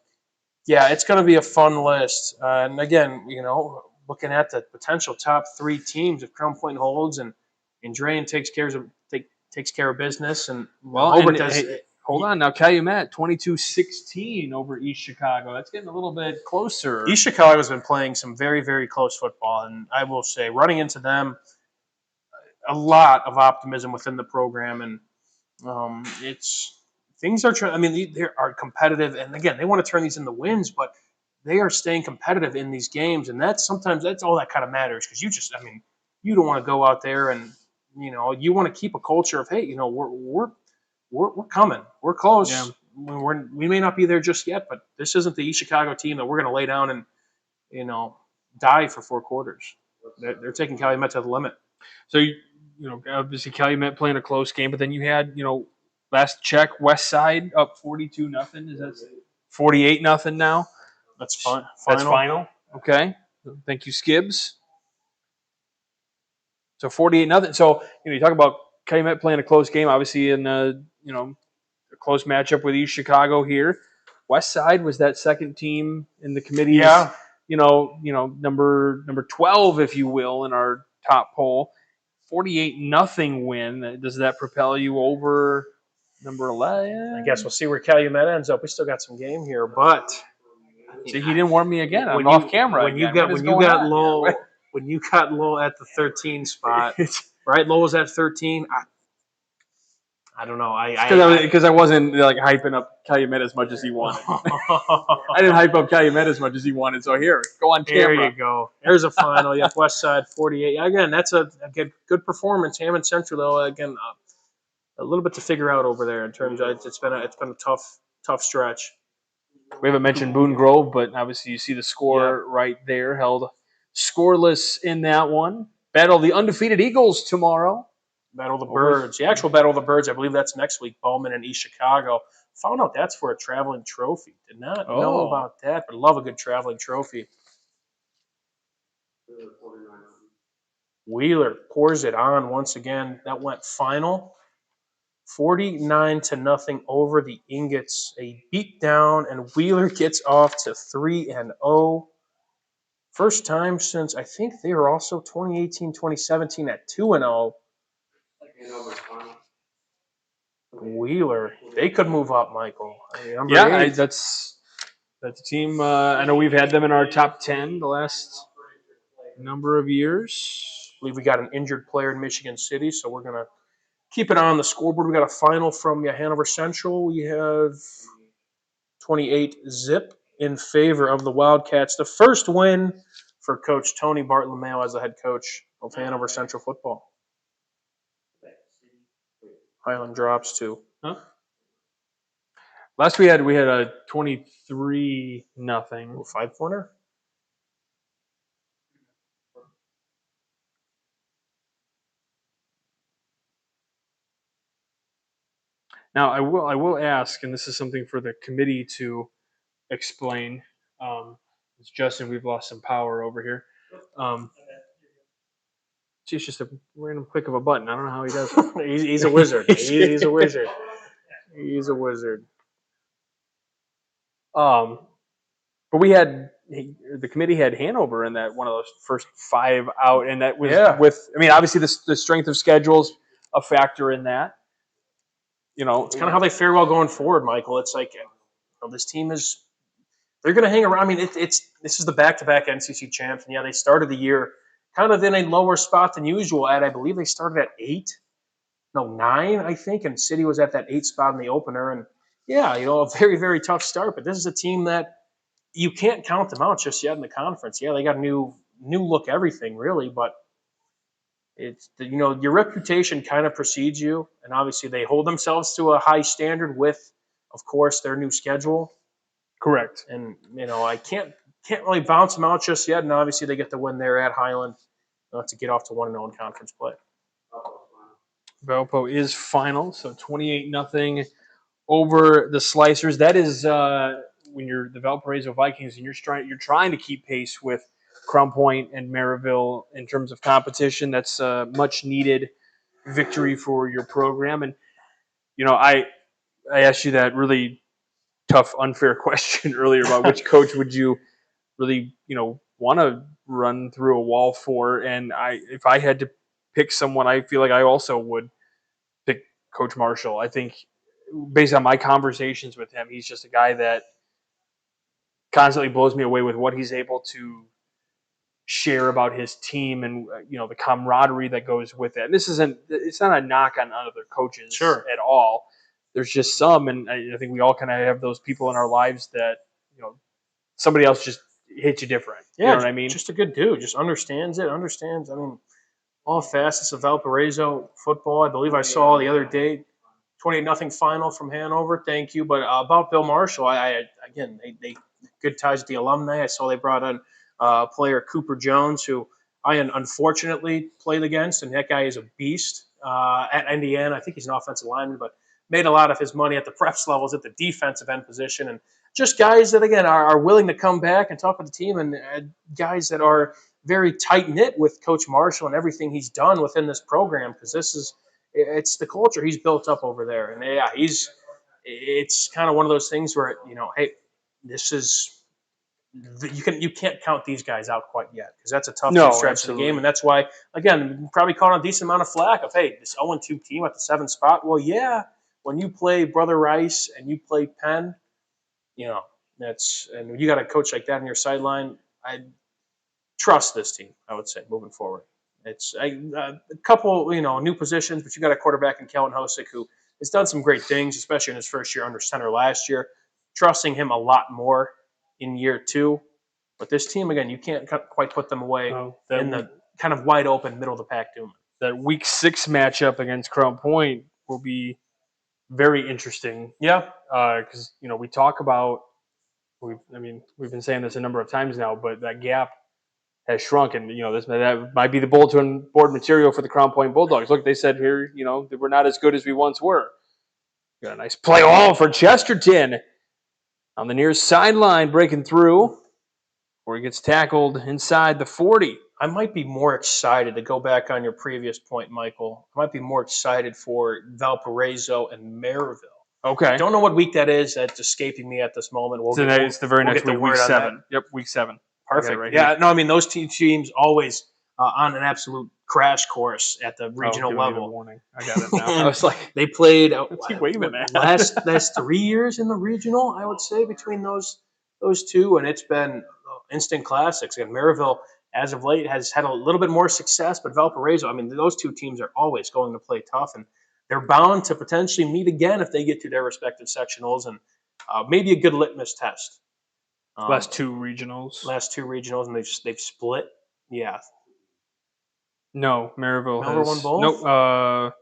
yeah, it's going to be a fun list. And again, looking at the potential top 3 teams, if Crown Point holds and Andrean takes care of business, and Hobart does. Hold on now, Calumet 22-16 over East Chicago. That's getting a little bit closer. East Chicago has been playing some very, very close football, and I will say, running into them, a lot of optimism within the program, and things are trying. They are competitive, and again, they want to turn these into wins, but they are staying competitive in these games, and that's all that kind of matters because you don't want to go out there and you want to keep a culture of hey, we're coming, we're close. Yeah. We may not be there just yet, but this isn't the East Chicago team that we're going to lay down and die for 4 quarters. They're taking Calumet to the limit. So obviously Calumet playing a close game, but then you had last check West Side up 42-0. Is that 48-0 now? That's fine. That's final. Okay. Thank you, Skibbs. So 48-0. So you talk about Calumet playing a close game, obviously in a close matchup with East Chicago here. West Side was that second team in the committee. Yeah. Number 12, if you will, in our top poll. 48-0 win. Does that propel you over number 11? I guess we'll see where Calumet ends up. We still got some game here, but see, he didn't warn me again. I'm off camera. When you got Lowell at the 13 spot, right? Lowell was at 13. I don't know. Because I wasn't like hyping up Calumet as much as he wanted. I didn't hype up Calumet as much as he wanted. So here, go on camera. There you go. Here's a final. Yep, West Side 48. Again, that's a good performance. Hammond Central, though, again, a little bit to figure out over there in terms of it's been a tough stretch. We haven't mentioned Boone Grove, but obviously you see the score right there, held scoreless in that one. Battle the undefeated Eagles tomorrow. Battle of the Birds. The actual Battle of the Birds, I believe that's next week. Bowman and East Chicago. Found out that's for a traveling trophy. Did not know about that, but love a good traveling trophy. Wheeler pours it on once again. That went final. 49-0 over the Ingots. A beatdown, and Wheeler gets off to 3-0. First time since I think they were also 2018-2017 at 2-0. Wheeler, they could move up, Michael. That's a team. I know we've had them in our top 10 the last number of years. I believe we got an injured player in Michigan City, so we're gonna keep it on the scoreboard. We got a final from Hanover Central. We have 28-0 in favor of the Wildcats. The first win for Coach Tony Bartolomeo as the head coach of Hanover Central football. Highland drops to. Last we had a 23-0. 5-pointer. Now I will ask, and this is something for the committee to explain. It's Justin, we've lost some power over here. It's just a random click of a button. I don't know how he does it. He's a wizard. He's a wizard. He's a wizard. But the committee had Hanover in that one of those first 5 out, and that was with. I mean, obviously the strength of schedule's a factor in that. It's kind of how they fare well going forward, Michael. It's like this team they're going to hang around. I mean, this is the back-to-back NCC champs, and they started the year kind of in a lower spot than usual. I believe they started at 9, I think, and City was at that 8 spot in the opener, and a very, very tough start. But this is a team that you can't count them out just yet in the conference. Yeah, they got a new look everything, really, but it's your reputation kind of precedes you, and obviously they hold themselves to a high standard with, of course, their new schedule. Correct. And I can't really bounce them out just yet, and obviously they get the win there at Highland to get off to 1-0 in conference play. Valpo is final, so 28-0 over the Slicers. That is when you're the Valparaiso Vikings and you're trying to keep pace with Crown Point and Maryville in terms of competition. That's a much needed victory for your program. And I asked you that really tough, unfair question earlier about which coach would you really want to run through a wall for. And if I had to pick someone, I feel like I also would pick Coach Marshall. I think based on my conversations with him, he's just a guy that constantly blows me away with what he's able to share about his team and the camaraderie that goes with it. And it's not a knock on other coaches at all. There's just some, and I think we all kind of have those people in our lives that somebody else just hits you different. Yeah, you know what I mean? Just a good dude, just understands it. I mean, all facets of Valparaiso football. I believe I saw the other day 28-0 final from Hanover. Thank you. But about Bill Marshall, they good ties with the alumni. I saw they brought in player Cooper Jones, who I unfortunately played against, and that guy is a beast at Indiana. I think he's an offensive lineman, but made a lot of his money at the preps levels at the defensive end position. And just guys that, again, are willing to come back and talk with the team, and guys that are very tight-knit with Coach Marshall and everything he's done within this program, because it's the culture he's built up over there. And, it's kind of one of those things where, hey, this is – you can't count these guys out quite yet, because that's a tough stretch of the game. And that's why, again, probably caught a decent amount of flack of, hey, this 0-2 team at the 7th spot. Well, yeah, when you play Brother Rice and you play Penn, and when you got a coach like that on your sideline, I trust this team, I would say, moving forward. It's a couple, new positions, but you got a quarterback in Kellen Hosick who has done some great things, especially in his first year under center last year. Trusting him a lot more in year 2. But this team, again, you can't quite put them away in the kind of wide open middle of the pack doom. That week 6 matchup against Crown Point will be very interesting. Yeah. Because, we talk about, we've been saying this a number of times now, but that gap has shrunk, and that might be the bulletin board material for the Crown Point Bulldogs. Look, they said here, that we're not as good as we once were. Got a nice play all for Chesterton on the near sideline, breaking through, where he gets tackled inside the 40. I might be more excited to go back on your previous point, Michael. I might be more excited for Valparaiso and Maryville. Okay. I don't know what week that is. That's escaping me at this moment. It's the very next week, week 7. Yep, week 7. Perfect. Right no, those two teams always on an absolute crash course at the regional level. Warning. I got it now. I was like, they played last 3 years in the regional, I would say, between those two, and it's been instant classics. And Maryville, as of late, has had a little bit more success, but Valparaiso, those two teams are always going to play tough, and they're bound to potentially meet again if they get to their respective sectionals, and maybe a good litmus test. Last two regionals, and they've split. Yeah. No, Maryville won both. Nope.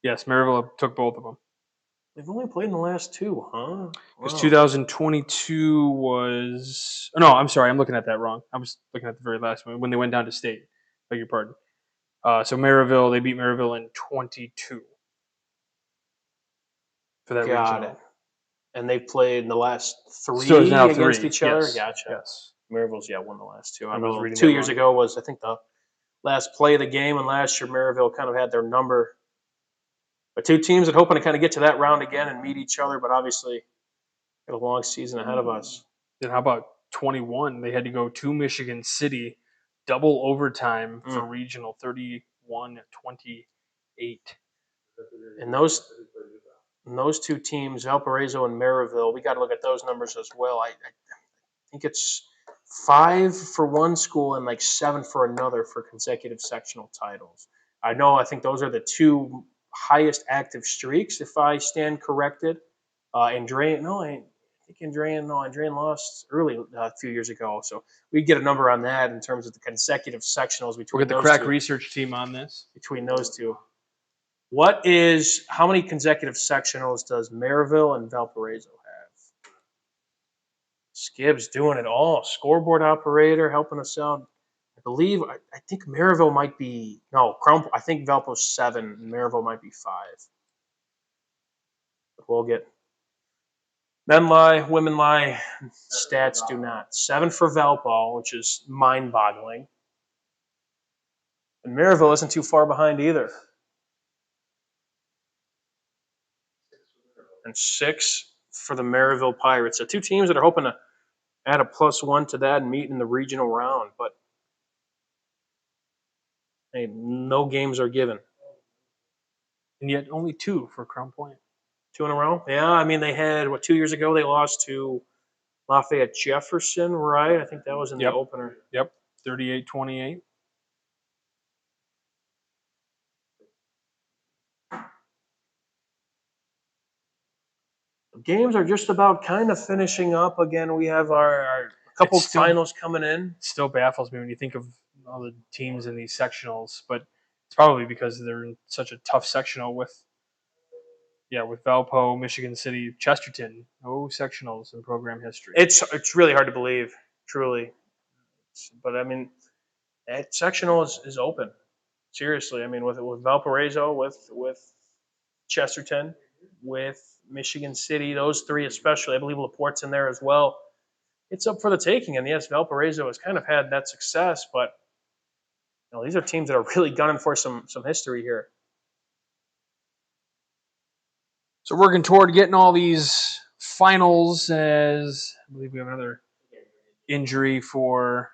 Yes, Maryville took both of them. They've only played in the last 2, huh? Because 2022 was. No, I'm sorry. I'm looking at that wrong. I was looking at the very last one when they went down to state. Beg your pardon. So Maryville, they beat Maryville in 22 for that regional. Got it. And they played in the last 3 against each other? Yes. Gotcha. Yes. Maryville's, won the last 2. I was know reading 2 that years wrong. ago was, I think, the last play of the game, and last year Maryville kind of had their number. But two teams that hoping to kind of get to that round again and meet each other, but obviously got a long season ahead of us. Then how about 21? They had to go to Michigan City, double overtime for regional, 31-28. And those two teams, Valparaiso and Maryville, we got to look at those numbers as well. I think it's 5 for one school and like 7 for another for consecutive sectional titles. I think those are the 2 highest active streaks, if I stand corrected. Andrean lost early a few years ago, so we get a number on that in terms of the consecutive sectionals between. We'll get the crack research team on this between those two. How many consecutive sectionals does Maryville and Valparaiso have? Skib's doing it all. Scoreboard operator helping us out. I think Maryville might be I think Valpo's 7 and Maryville might be 5. But we'll get men lie, women lie, stats do not. 7 for Valpo, which is mind-boggling. And Maryville isn't too far behind either. And 6 for the Maryville Pirates. So 2 teams that are hoping to add a +1 to that and meet in the regional round. But hey, no games are given. And yet only 2 for Crown Point. 2 in a row? Yeah, they had, 2 years ago they lost to Lafayette Jefferson, right? I think that was in the opener. Yep, 38-28. Games are just about kind of finishing up. Again, we have our couple finals coming in. It still baffles me when you think of all the teams in these sectionals, but it's probably because they're in such a tough sectional with Valpo, Michigan City, Chesterton. No sectionals in program history. It's really hard to believe, truly. But that sectional is open. Seriously, with Valparaiso, with Chesterton, with Michigan City, those 3 especially. I believe LaPorte's in there as well. It's up for the taking. And yes, Valparaiso has kind of had that success, but these are teams that are really gunning for some history here. So working toward getting all these finals, as I believe we have another injury for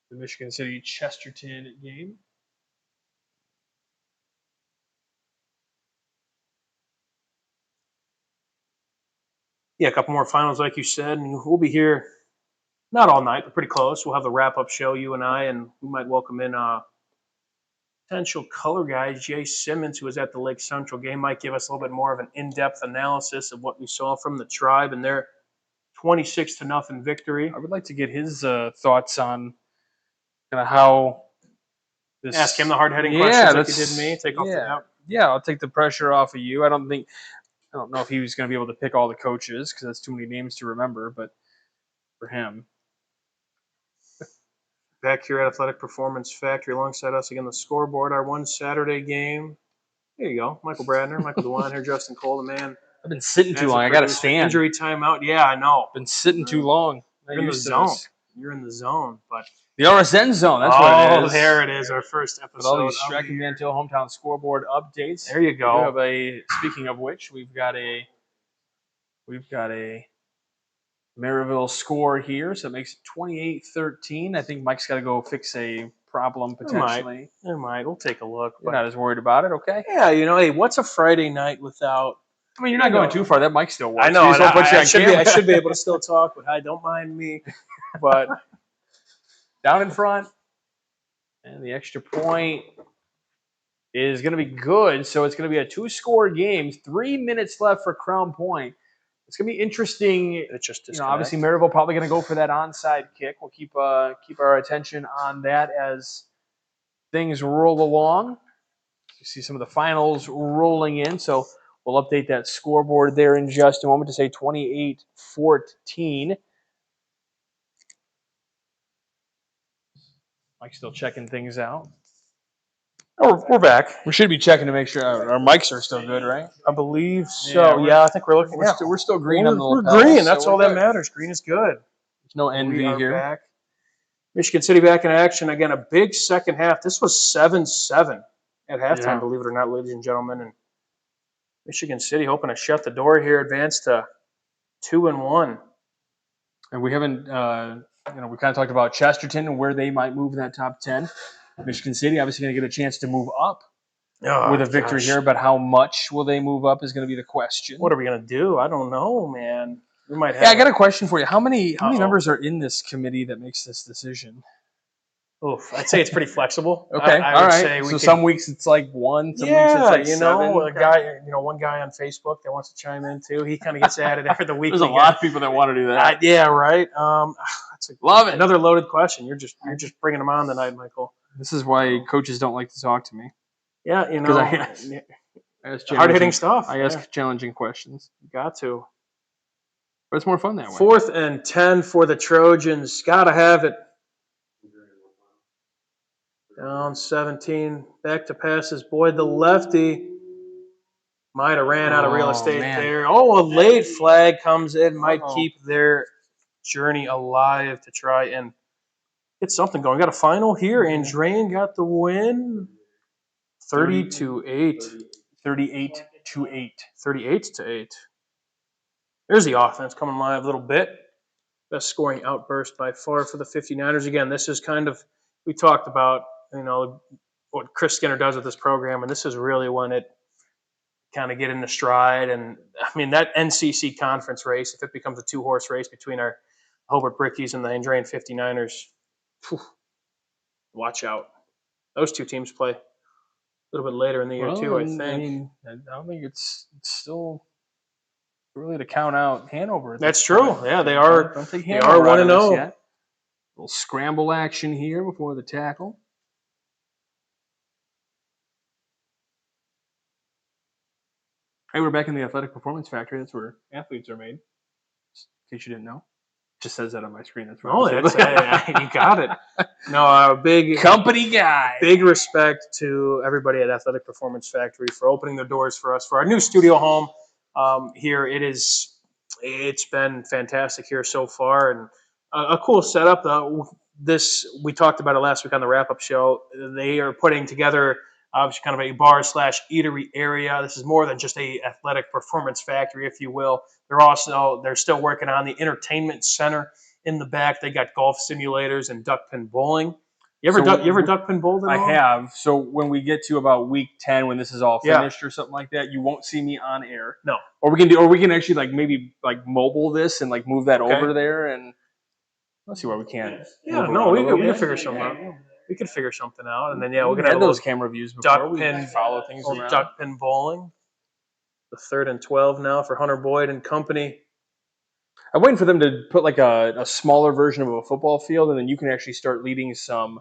the Michigan City Chesterton game. Yeah, a couple more finals, like you said, and we'll be here not all night, but pretty close. We'll have the wrap-up show, you and I, and we might welcome in potential color guy, Jay Simmons, who was at the Lake Central game, might give us a little bit more of an in-depth analysis of what we saw from the Tribe and their 26-0 victory. I would like to get his thoughts on kind of how this. Ask him the hard-hitting questions like you did me. Take off I'll take the pressure off of you. I don't know if he was going to be able to pick all the coaches because that's too many names to remember, but for him. Back here at Athletic Performance Factory alongside us again, the scoreboard, our one Saturday game. There you go. Michael Bradner, Michael DeWine here, Justin Cole, the man. I've been sitting too long. I got to stand. Injury timeout. Yeah, I know. Been sitting too long. You're in the zone. You're in the zone. But the RSN zone. That's what it is. Oh, there it is. Our first episode. With all these Striking Mantil hometown scoreboard updates. There you go. Speaking of which, we've got a Maryville score here, so it makes it 28-13. I think Mike's got to go fix a problem potentially. It might. We'll take a look. You're not as worried about it, okay? Yeah, hey, what's a Friday night without? I mean, you're not going too far. That mic still works. I know. I should be able to still talk, but don't mind me. But down in front, and the extra point is going to be good. So it's going to be a 2-score game. 3 minutes left for Crown Point. It's going to be interesting. It's just obviously Maryville probably going to go for that onside kick. We'll keep our attention on that as things roll along. You see some of the finals rolling in, so we'll update that scoreboard there in just a moment to say 28-14. Mike's still checking things out. Oh, we're back. We should be checking to make sure our mics are still good, right? I believe so. Yeah, I think we're looking. We're still green on the lapel. We're green. That's all that matters. Green is good. There's no envy here. Back. Michigan City back in action again. A big second half. This was 7-7 at halftime. Believe it or not, ladies and gentlemen. And Michigan City hoping to shut the door here, advance to 2-1. And we haven't. We kind of talked about Chesterton and where they might move in that top 10. Michigan City obviously going to get a chance to move up with a victory here, but how much will they move up is going to be the question. What are we going to do? I don't know, man. We might have. Yeah, I got a question for you. How many members are in this committee that makes this decision? Oof, I'd say it's pretty flexible. Okay, all right. So some weeks it's like 1, some weeks it's like 7. One guy on Facebook that wants to chime in too. He kind of gets added after the week. There's a lot of people that want to do that. Yeah, right. Love it. Another loaded question. You're just bringing them on tonight, Michael. This is why coaches don't like to talk to me. Yeah, I ask hard-hitting stuff. I ask challenging questions. You got to. But it's more fun that way. 4th and 10 for the Trojans. Got to have it. Down 17. Back to passes. Boyd, the lefty, might have ran out of real estate there. Oh, a late flag comes in. Might keep their journey alive to try and get something going. Got a final here. Andrean got the win. 30-8. 38-8. 38-8. There's the offense coming live a little bit. Best scoring outburst by far for the 59ers. Again, this is kind of, we talked about, what Chris Skinner does with this program, and this is really when it kind of get into stride. And, I mean, that NCC conference race, if it becomes a 2-horse race between our Hobart Brickies and the Andrean 59ers, watch out. Those two teams play a little bit later in the year, too, I think. I don't think it's still early to count out Hanover. That's true. Yeah, they are. Don't think they are 1-0. Little scramble action here before the tackle. Hey, we're back in the Athletic Performance Factory. That's where athletes are made. Just in case you didn't know. It just says that on my screen. That's right. You got it. No, big company guy. Big respect to everybody at Athletic Performance Factory for opening their doors for us for our new studio home. Here it's been fantastic here so far, and a cool setup. We talked about it last week on the wrap-up show. They are putting together obviously kind of a bar/eatery area. This is more than just a athletic performance factory, if you will. They're still working on the entertainment center in the back. They got golf simulators and duck pin bowling. You ever duck pin bowled at all? I have. So when we get to about week 10, when this is all finished or something like that, you won't see me on air. No. Or we can actually maybe mobile this and move that over there, and let's see where we can. Yeah, no, we can figure something out. We could figure something out, and then we're We gonna had have a those little camera views before. duck We pin, follow things around. duck pin bowling. The 3rd and 12 now for Hunter Boyd and company. I'm waiting for them to put like a smaller version of a football field, and then you can actually start leading some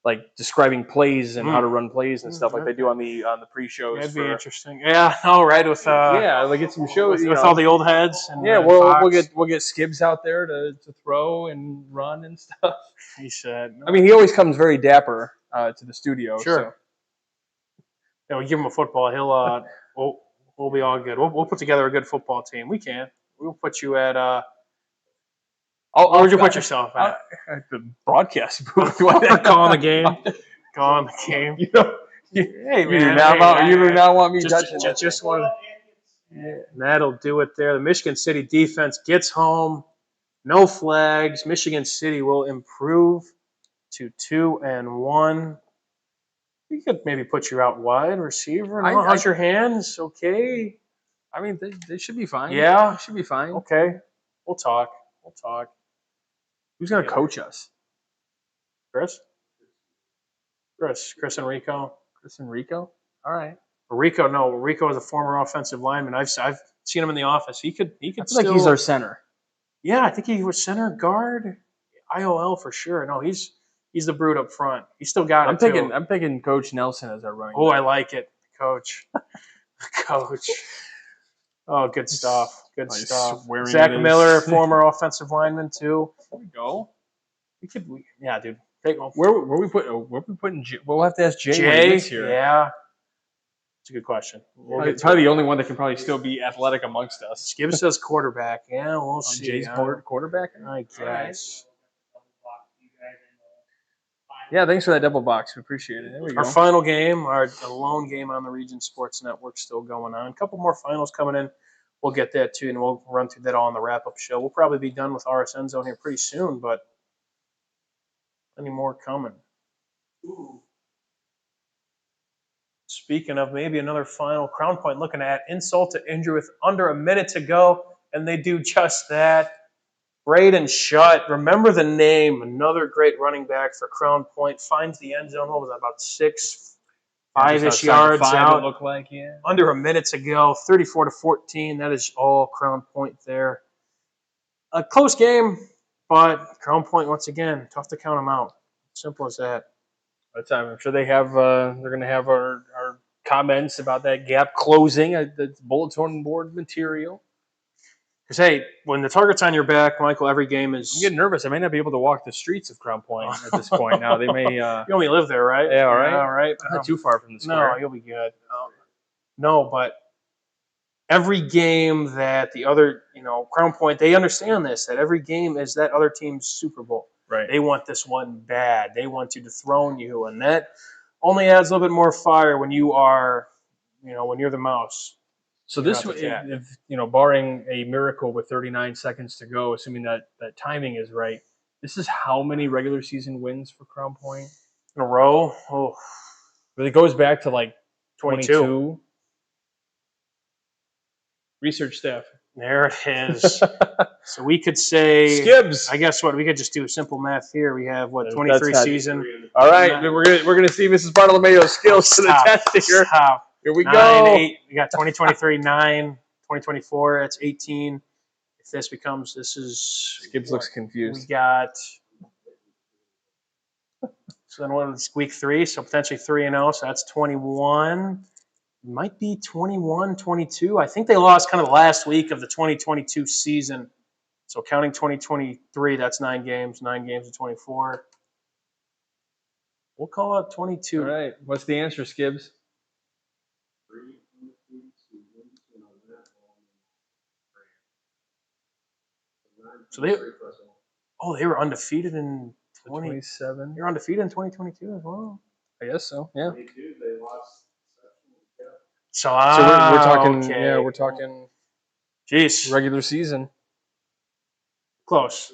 like describing plays and how to run plays and stuff like they do on the pre-shows. That'd be interesting. Yeah, all right. With like get some shows with all the old heads. And, we'll get Skibbs out there to throw and run and stuff. He said. I mean, he always comes very dapper to the studio. Sure. So. Yeah, we give him a football. He'll we'll be all good. We'll put together a good football team. We can. We'll put you at. Where'd you put yourself at? At the broadcast booth. Calling the game. Calling the game. Hey, man. You do not want me touching that. Just one. That'll do it there. The Michigan City defense gets home. No flags. Michigan City will improve to 2-1. We could maybe put you out wide receiver. No? How's your hands? Okay. I mean, they should be fine. Yeah. They should be fine. Okay. We'll talk. Who's going to coach us? Chris Enrico. Chris Enrico? All right. Rico is a former offensive lineman. I've seen him in the office. He could I feel like he's our center. Yeah, I think he was center guard. IOL for sure. No, he's the brute up front. He's still got it. I'm picking Coach Nelson as our running back. I like it. Coach. Oh, good stuff. Good stuff. Zach Miller, former offensive lineman too. There we go. Yeah, dude. Where we putting? We'll have to ask Jay. Jay, here. Yeah. It's a good question. Probably the only one that can probably still be athletic amongst us. Gibbs says quarterback. Yeah, we'll see. Jay's quarterback? I guess. Yeah, thanks for that double box. We appreciate it. There we go. Our final game, our lone game on the Region Sports Network, still going on. A couple more finals coming in. We'll get that too, and we'll run through that all in the wrap-up show. We'll probably be done with RSN Zone here pretty soon, but plenty more coming. Ooh. Speaking of maybe another final, Crown Point looking at insult to injury with under a minute to go, and they do just that. Braden Shutt, remember the name, another great running back for Crown Point, finds the end zone. What was that, about 5-ish yards out? It looked like, yeah. Under a minute to go, 34-14. That is all Crown Point there. A close game, but Crown Point, once again, tough to count them out. Simple as that. By the time, I'm sure they have. They're going to have our comments about that gap closing. The bulletin board material. Because hey, when the target's on your back, Michael, every game is. I'm getting nervous. I may not be able to walk the streets of Crown Point at this point. Now they may. You only live there, right? Yeah, all right. All right. Not too far from the square. No, you'll be good. No, but every game that the other, Crown Point, they understand this, that every game is that other team's Super Bowl. Right. They want this one bad. They want to dethrone you, and that only adds a little bit more fire when you are, when you're the mouse. So this, if barring a miracle with 39 seconds to go, assuming that timing is right, this is how many regular season wins for Crown Point in a row? Oh, but it goes back to like 22. Research staff. There it is. So we could say Skibbs. I guess we could just do simple math here. We have 23 season. All right, we're gonna see Mrs. Bartolomeo's skills to the test here. Stop. Here we 9, go. 8. We got 2023, 9, 2024. That's 18. If this becomes, this is. Skibbs looks confused. We got. So then what is week 3? So potentially 3-0. So that's 21. Might be 21, 22. I think they lost kind of the last week of the 2022 season. So counting 2023, that's 9 games. 9 games of 24. We'll call it 22. All right. What's the answer, Skibbs? So they were undefeated in 27. You're undefeated in 2022 as well. I guess so. Yeah. They lost. So we're talking. Okay. Yeah, we're talking. Jeez, regular season. Close.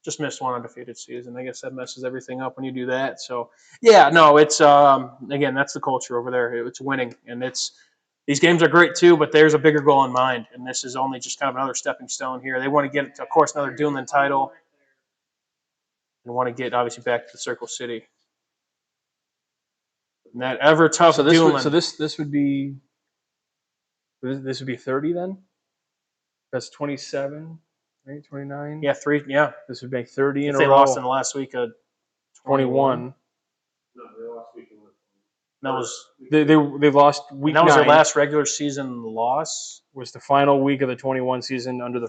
Just missed one undefeated season. I guess that messes everything up when you do that. So yeah, no, it's again, that's the culture over there. It's winning, and these games are great too. But there's a bigger goal in mind, and this is only just kind of another stepping stone here. They want to get, of course, another Duneland title. and want to get obviously back to the Circle City. And that ever tough Duneland. This would be 30 then. That's 27, right? 29. Yeah, 3. Yeah, This would make 30 in if a they row. lost in the last week of 21. No, they lost weekend. That was They lost week. that was 9. their last regular season loss. Was the final week of the 21 season under the.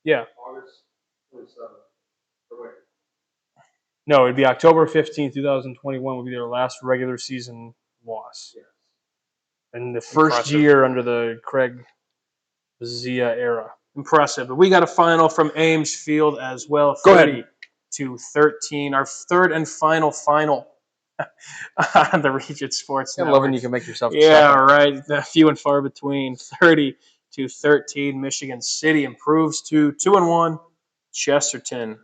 Yeah. August 27th. Or wait. No, it'd be October 15th, 2021 would be their last regular season loss. Yes. And the first Impressive. year under the Craig Zia era. Impressive. But we got a final from Ames Field as well. Go ahead. 30-13. Our third and final on the Regent Sports I Network. love when you can make yourself. Yeah, right. Few and far between. 30-13. Michigan City improves to 2-1. Chesterton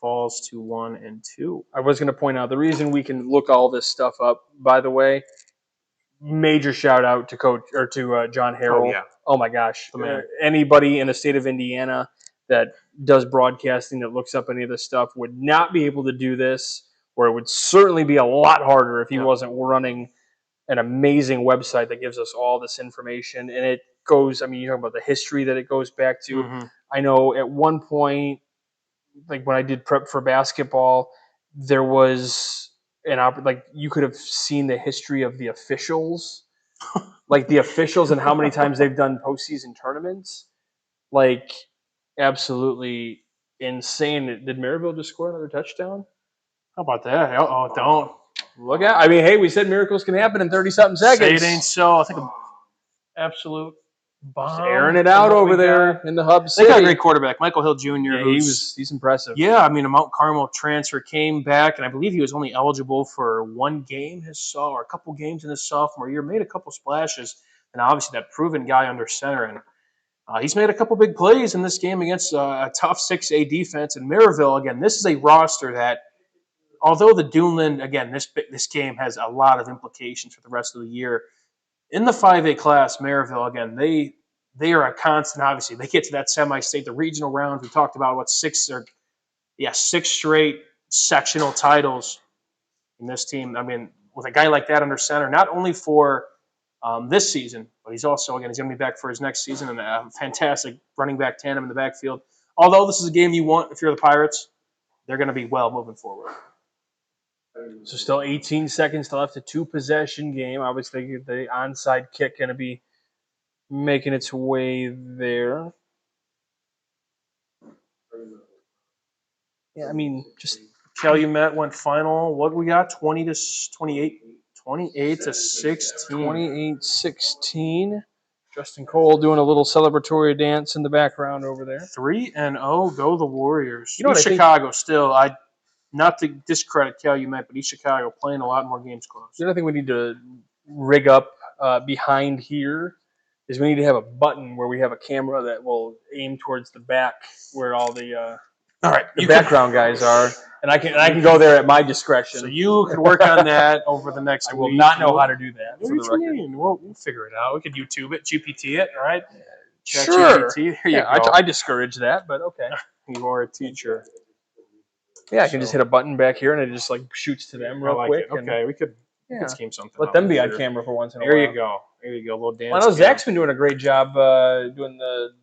falls to 1-2. I was going to point out the reason we can look all this stuff up. By the way, major shout out to John Harrell. Oh, yeah. Oh my gosh, The man. Anybody in the state of Indiana that does broadcasting that looks up any of this stuff would not be able to do this, or it would certainly be a lot harder if he wasn't running an amazing website that gives us all this information. And it goes, I mean, you talk about the history that it goes back to. Mm-hmm. I know at one point, like when I did prep for basketball, there was like you could have seen the history of the officials, like the officials and how many times they've done postseason tournaments. Like absolutely insane. Did Maryville just score another touchdown? How about that? Oh, don't. Look at. I mean, hey, we said miracles can happen in 30-something seconds. Say it ain't so. I think an absolute bomb. Just airing it out over there in the hub They city. got a great quarterback, Michael Hill Jr. Yeah, he's impressive. Yeah, I mean, a Mount Carmel transfer came back, and I believe he was only eligible for one game or a couple games in his sophomore year. Made a couple splashes, and obviously that proven guy under center. And he's made a couple big plays in this game against a tough 6A defense. And Maryville, again, this is a roster that, although the Duneland, again, this game has a lot of implications for the rest of the year. In the 5A class, Maryville, again, they are a constant. Obviously, they get to that semi-state, the regional rounds. We talked about six straight sectional titles in this team. I mean, with a guy like that under center, not only for this season, but he's also, again, he's going to be back for his next season, and a fantastic running back tandem in the backfield. Although this is a game you want if you're the Pirates, they're going to be well moving forward. So still 18 seconds left, a 2-possession game. Obviously, the onside kick going to be making its way there. Yeah, I mean, just Calumet went final. What we got? 28 to 16. 28-16. Justin Cole doing a little celebratory dance in the background over there. 3-0, go the Warriors. You know what East I think- Chicago still. Not to discredit Calumet, but East Chicago playing a lot more games close. The other thing we need to rig up behind here is we need to have a button where we have a camera that will aim towards the back where all the All right, background guys are, and I can go there at my discretion. So you could work on that over the next I will week. not know how to do that. What For do the you record. mean? We'll figure it out. We could YouTube it, GPT it, right? Sure. ChatGPT. There you Yeah, go. I discourage that, but okay. You are a teacher. Yeah, I can just hit a button back here and it just like shoots to them real I like quick. it. Okay, we could Yeah. scheme something. Let up them be for on sure. camera for once in a There while. you go. There you go. A little dance. Well, I know cam. Zach's been doing a great job doing the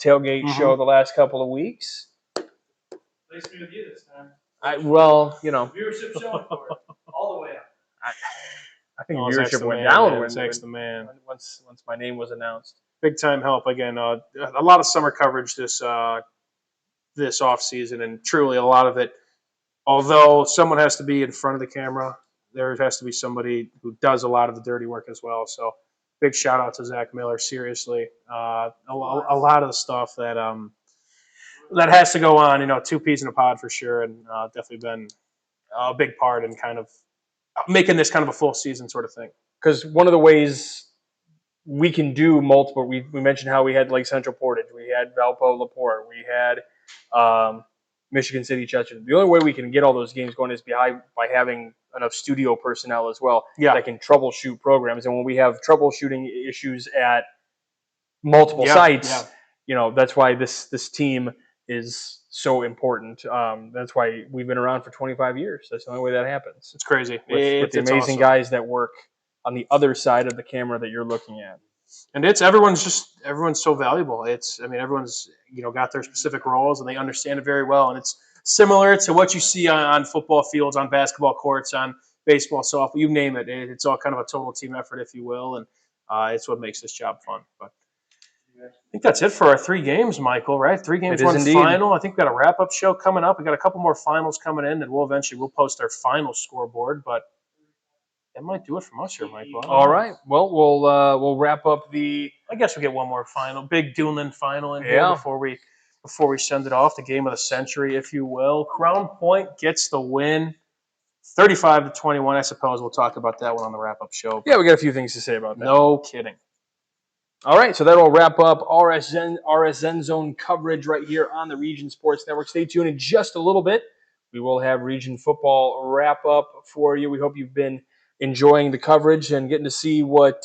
tailgate Mhm. show the last couple of weeks. Nice to be with you this time. Viewership showing for it, all the way up. I think Oh, Zach's viewership the went man, down man. when Zach's the man. once my name was announced. Big time help again. A lot of summer coverage this off season, and truly a lot of it. Although someone has to be in front of the camera, there has to be somebody who does a lot of the dirty work as well. So, big shout out to Zach Miller. Seriously, a lot of the stuff that has to go on. 2 peas in a pod for sure, and definitely been a big part in kind of making this kind of a full season sort of thing. Because one of the ways we can do multiple, we mentioned how we had Lake Central Portage, we had Valpo Laporte, we had Michigan City Chesterton. The only way we can get all those games going is by having enough studio personnel as well that can troubleshoot programs. And when we have troubleshooting issues at multiple sites, that's why this team is so important. That's why we've been around for 25 years. That's the only way that happens. It's crazy. With the It's amazing awesome. guys that work on the other side of the camera that you're looking at. And everyone's so valuable. Everyone's got their specific roles and they understand it very well. And it's similar to what you see on football fields, on basketball courts, on baseball, softball, you name it. It's all kind of a total team effort, if you will, and it's what makes this job fun. But I think that's it for our 3 games, Michael. Right? 3 games, 1 final. I think we've got a wrap-up show coming up. We got a couple more finals coming in, and we'll post our final scoreboard. But that might do it from us here, Michael. All right. Well, we'll wrap up the. I guess we get one more final, big Duneland final in here before we send it off. The game of the century, if you will. Crown Point gets the win, 35-21. I suppose we'll talk about that one on the wrap-up show. Yeah, we got a few things to say about that. No kidding. All right, so that'll wrap up RSN Zone coverage right here on the Region Sports Network. Stay tuned in just a little bit. We will have Region Football wrap up for you. We hope you've been enjoying the coverage and getting to see what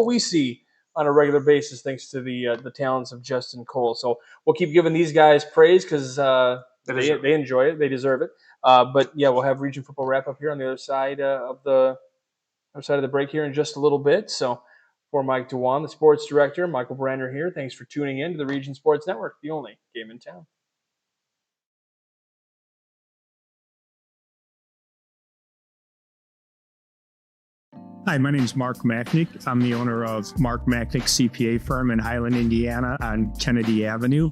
we see on a regular basis, thanks to the talents of Justin Cole. So we'll keep giving these guys praise because they enjoy it, they deserve it. But yeah, we'll have Region Football wrap up here on the other side of the break here in just a little bit. So for Mike Dewan, the sports director, Michael Brander here. Thanks for tuning in to the Region Sports Network, the only game in town. Hi, my name is Mark Macknick. I'm the owner of Mark Macknick CPA firm in Highland, Indiana on Kennedy Avenue.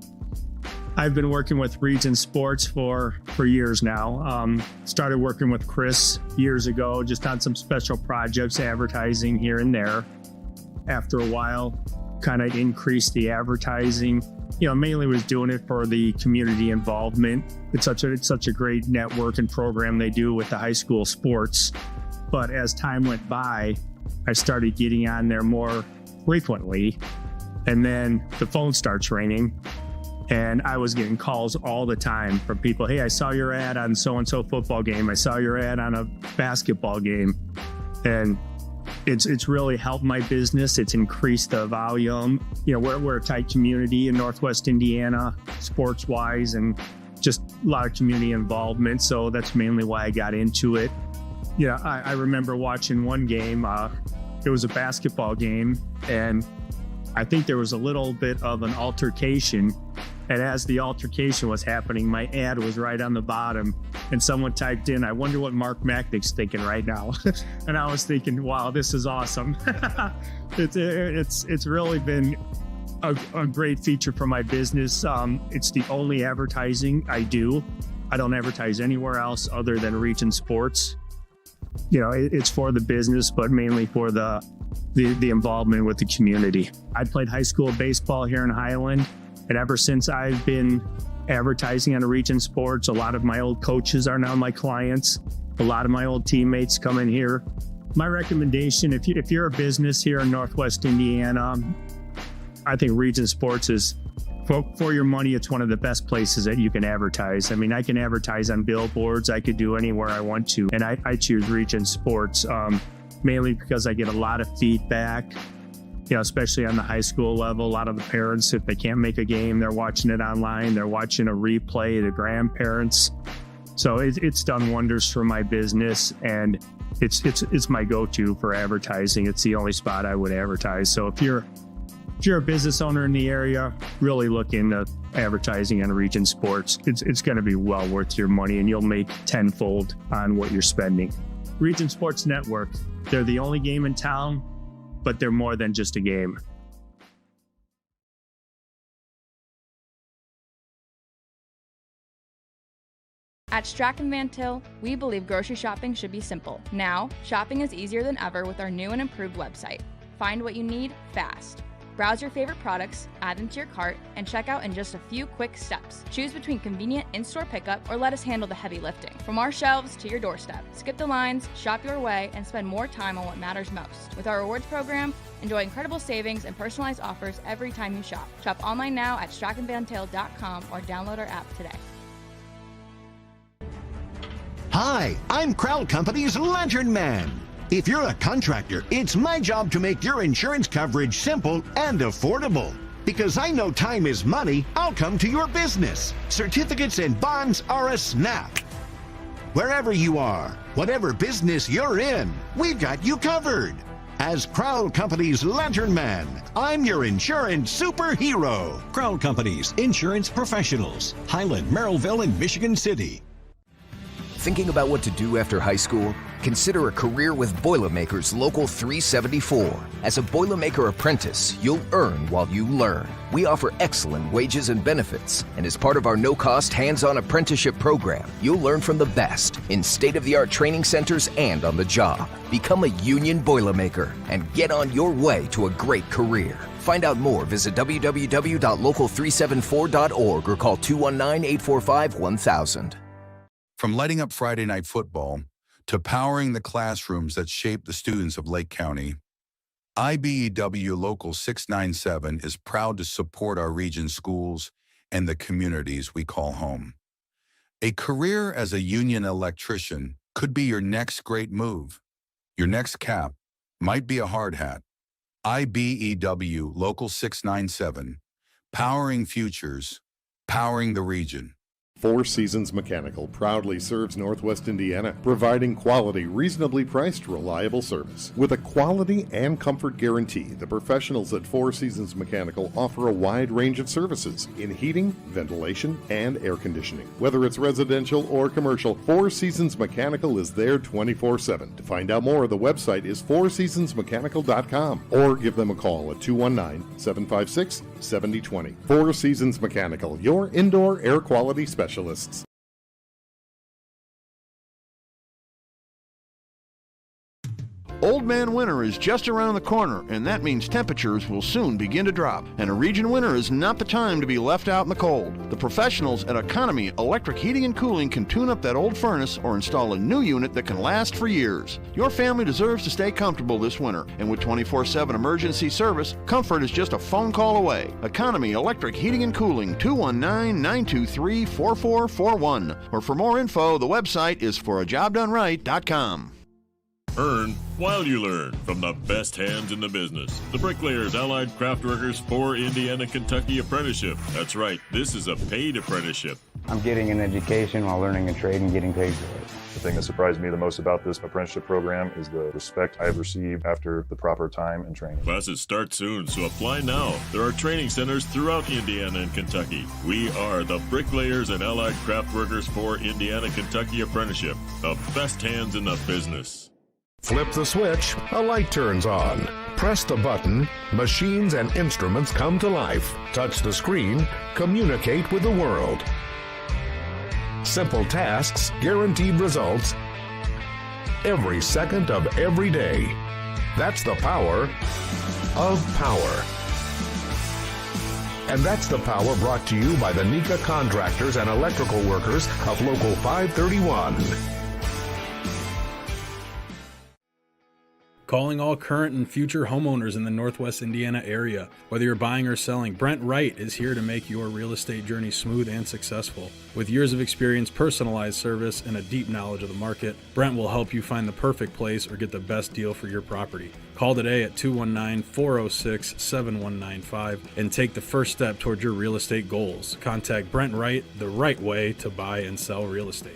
I've been working with Region Sports for years now. Started working with Chris years ago, just on some special projects, advertising here and there. After a while, kind of increased the advertising. Mainly was doing it for the community involvement. It's such a great network and program they do with the high school sports. But as time went by, I started getting on there more frequently. And then the phone starts ringing. And I was getting calls all the time from people. Hey, I saw your ad on so-and-so football game. I saw your ad on a basketball game. And it's really helped my business. It's increased the volume. We're a tight community in Northwest Indiana, sports-wise, and just a lot of community involvement. So that's mainly why I got into it. Yeah, I remember watching one game. It was a basketball game, and I think there was a little bit of an altercation. And as the altercation was happening, my ad was right on the bottom, and someone typed in, "I wonder what Mark Macknick's thinking right now." And I was thinking, "Wow, this is awesome." It's really been a great feature for my business. It's the only advertising I do. I don't advertise anywhere else other than Region Sports. It's for the business, but mainly for the involvement with the community. I played high school baseball here in Highland, and ever since I've been advertising on Region Sports, a lot of my old coaches are now my clients. A lot of my old teammates come in here. My recommendation, if you're a business here in Northwest Indiana, I think Region Sports is, for your money, it's one of the best places that you can advertise. I mean, I can advertise on billboards. I could do anywhere I want to. And I choose Region Sports mainly because I get a lot of feedback, especially on the high school level. A lot of the parents, if they can't make a game, they're watching it online. They're watching a replay, the grandparents. So it's done wonders for my business, and it's my go-to for advertising. It's the only spot I would advertise. So if you're a business owner in the area, really look into advertising on Region Sports. It's going to be well worth your money, and you'll make tenfold on what you're spending. Region Sports Network, they're the only game in town, but they're more than just a game. At Strachan Van Til, we believe grocery shopping should be simple. Now, shopping is easier than ever with our new and improved website. Find what you need fast. Browse your favorite products, add them to your cart, and check out in just a few quick steps. Choose between convenient in-store pickup or let us handle the heavy lifting. From our shelves to your doorstep, skip the lines, shop your way, and spend more time on what matters most. With our rewards program, enjoy incredible savings and personalized offers every time you shop. Shop online now at strachanvantil.com or download our app today. Hi, I'm Crowd Company's Lantern Man. If you're a contractor, it's my job to make your insurance coverage simple and affordable. Because I know time is money, I'll come to your business. Certificates and bonds are a snap. Wherever you are, whatever business you're in, we've got you covered. As Crowell Companies Lantern Man, I'm your insurance superhero. Crowell Companies, insurance professionals. Highland, Merrillville, and Michigan City. Thinking about what to do after high school? Consider a career with Boilermakers Local 374. As a Boilermaker apprentice, you'll earn while you learn. We offer excellent wages and benefits, and as part of our no-cost hands-on apprenticeship program, you'll learn from the best in state-of-the-art training centers and on the job. Become a union Boilermaker and get on your way to a great career. Find out more, visit www.local374.org or call 219-845-1000. From lighting up Friday night football to powering the classrooms that shape the students of Lake County, IBEW Local 697 is proud to support our region's schools and the communities we call home. A career as a union electrician could be your next great move. Your next cap might be a hard hat. IBEW Local 697, powering futures, powering the region. Four Seasons Mechanical proudly serves Northwest Indiana, providing quality, reasonably priced, reliable service. With a quality and comfort guarantee, the professionals at Four Seasons Mechanical offer a wide range of services in heating, ventilation, and air conditioning. Whether it's residential or commercial, Four Seasons Mechanical is there 24/7. To find out more, the website is fourseasonsmechanical.com or give them a call at 219-756-7020. Four Seasons Mechanical, your indoor air quality specialist. Old Man Winter is just around the corner, and that means temperatures will soon begin to drop. And a region winter is not the time to be left out in the cold. The professionals at Economy Electric Heating and Cooling can tune up that old furnace or install a new unit that can last for years. Your family deserves to stay comfortable this winter, and with 24/7 emergency service, comfort is just a phone call away. Economy Electric Heating and Cooling, 219-923-4441. Or for more info, the website is forajobdoneright.com. Earn while you learn from the best hands in the business. The Bricklayers Allied Craftworkers for Indiana Kentucky Apprenticeship. That's right, this is a paid apprenticeship. I'm getting an education while learning a trade and getting paid for it. The thing that surprised me the most about this apprenticeship program is the respect I've received after the proper time and training. Classes start soon, so apply now. There are training centers throughout Indiana and Kentucky. We are the Bricklayers and Allied Craftworkers for Indiana Kentucky Apprenticeship. The best hands in the business. Flip the switch, a light turns on. Press the button, machines and instruments come to life. Touch the screen, communicate with the world. Simple tasks, guaranteed results, every second of every day. That's the power of power. And that's the power brought to you by the NECA contractors and electrical workers of Local 531. Calling all current and future homeowners in the Northwest Indiana area. Whether you're buying or selling, Brent Wright is here to make your real estate journey smooth and successful. With years of experience, personalized service, and a deep knowledge of the market, Brent will help you find the perfect place or get the best deal for your property. Call today at 219-406-7195 and take the first step toward your real estate goals. Contact Brent Wright, the right way to buy and sell real estate.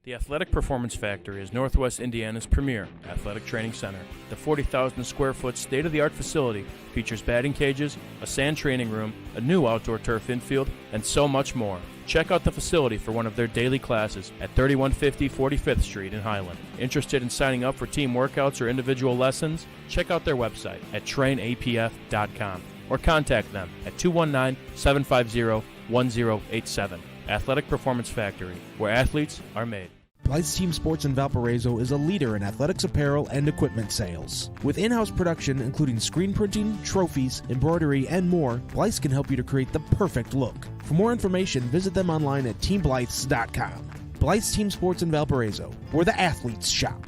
The Athletic Performance Factory is Northwest Indiana's premier athletic training center. The 40,000 square foot state-of-the-art facility features batting cages, a sand training room, a new outdoor turf infield, and so much more. Check out the facility for one of their daily classes at 3150 45th Street in Highland. Interested in signing up for team workouts or individual lessons? Check out their website at trainapf.com or contact them at 219-750-1087. Athletic Performance Factory, where athletes are made. Blythe's Team Sports in Valparaiso is a leader in athletics apparel and equipment sales. With in-house production including screen printing, trophies, embroidery, and more, Blythe's can help you to create the perfect look. For more information, visit them online at teamblythes.com. Blythe's Team Sports in Valparaiso, where the athletes shop.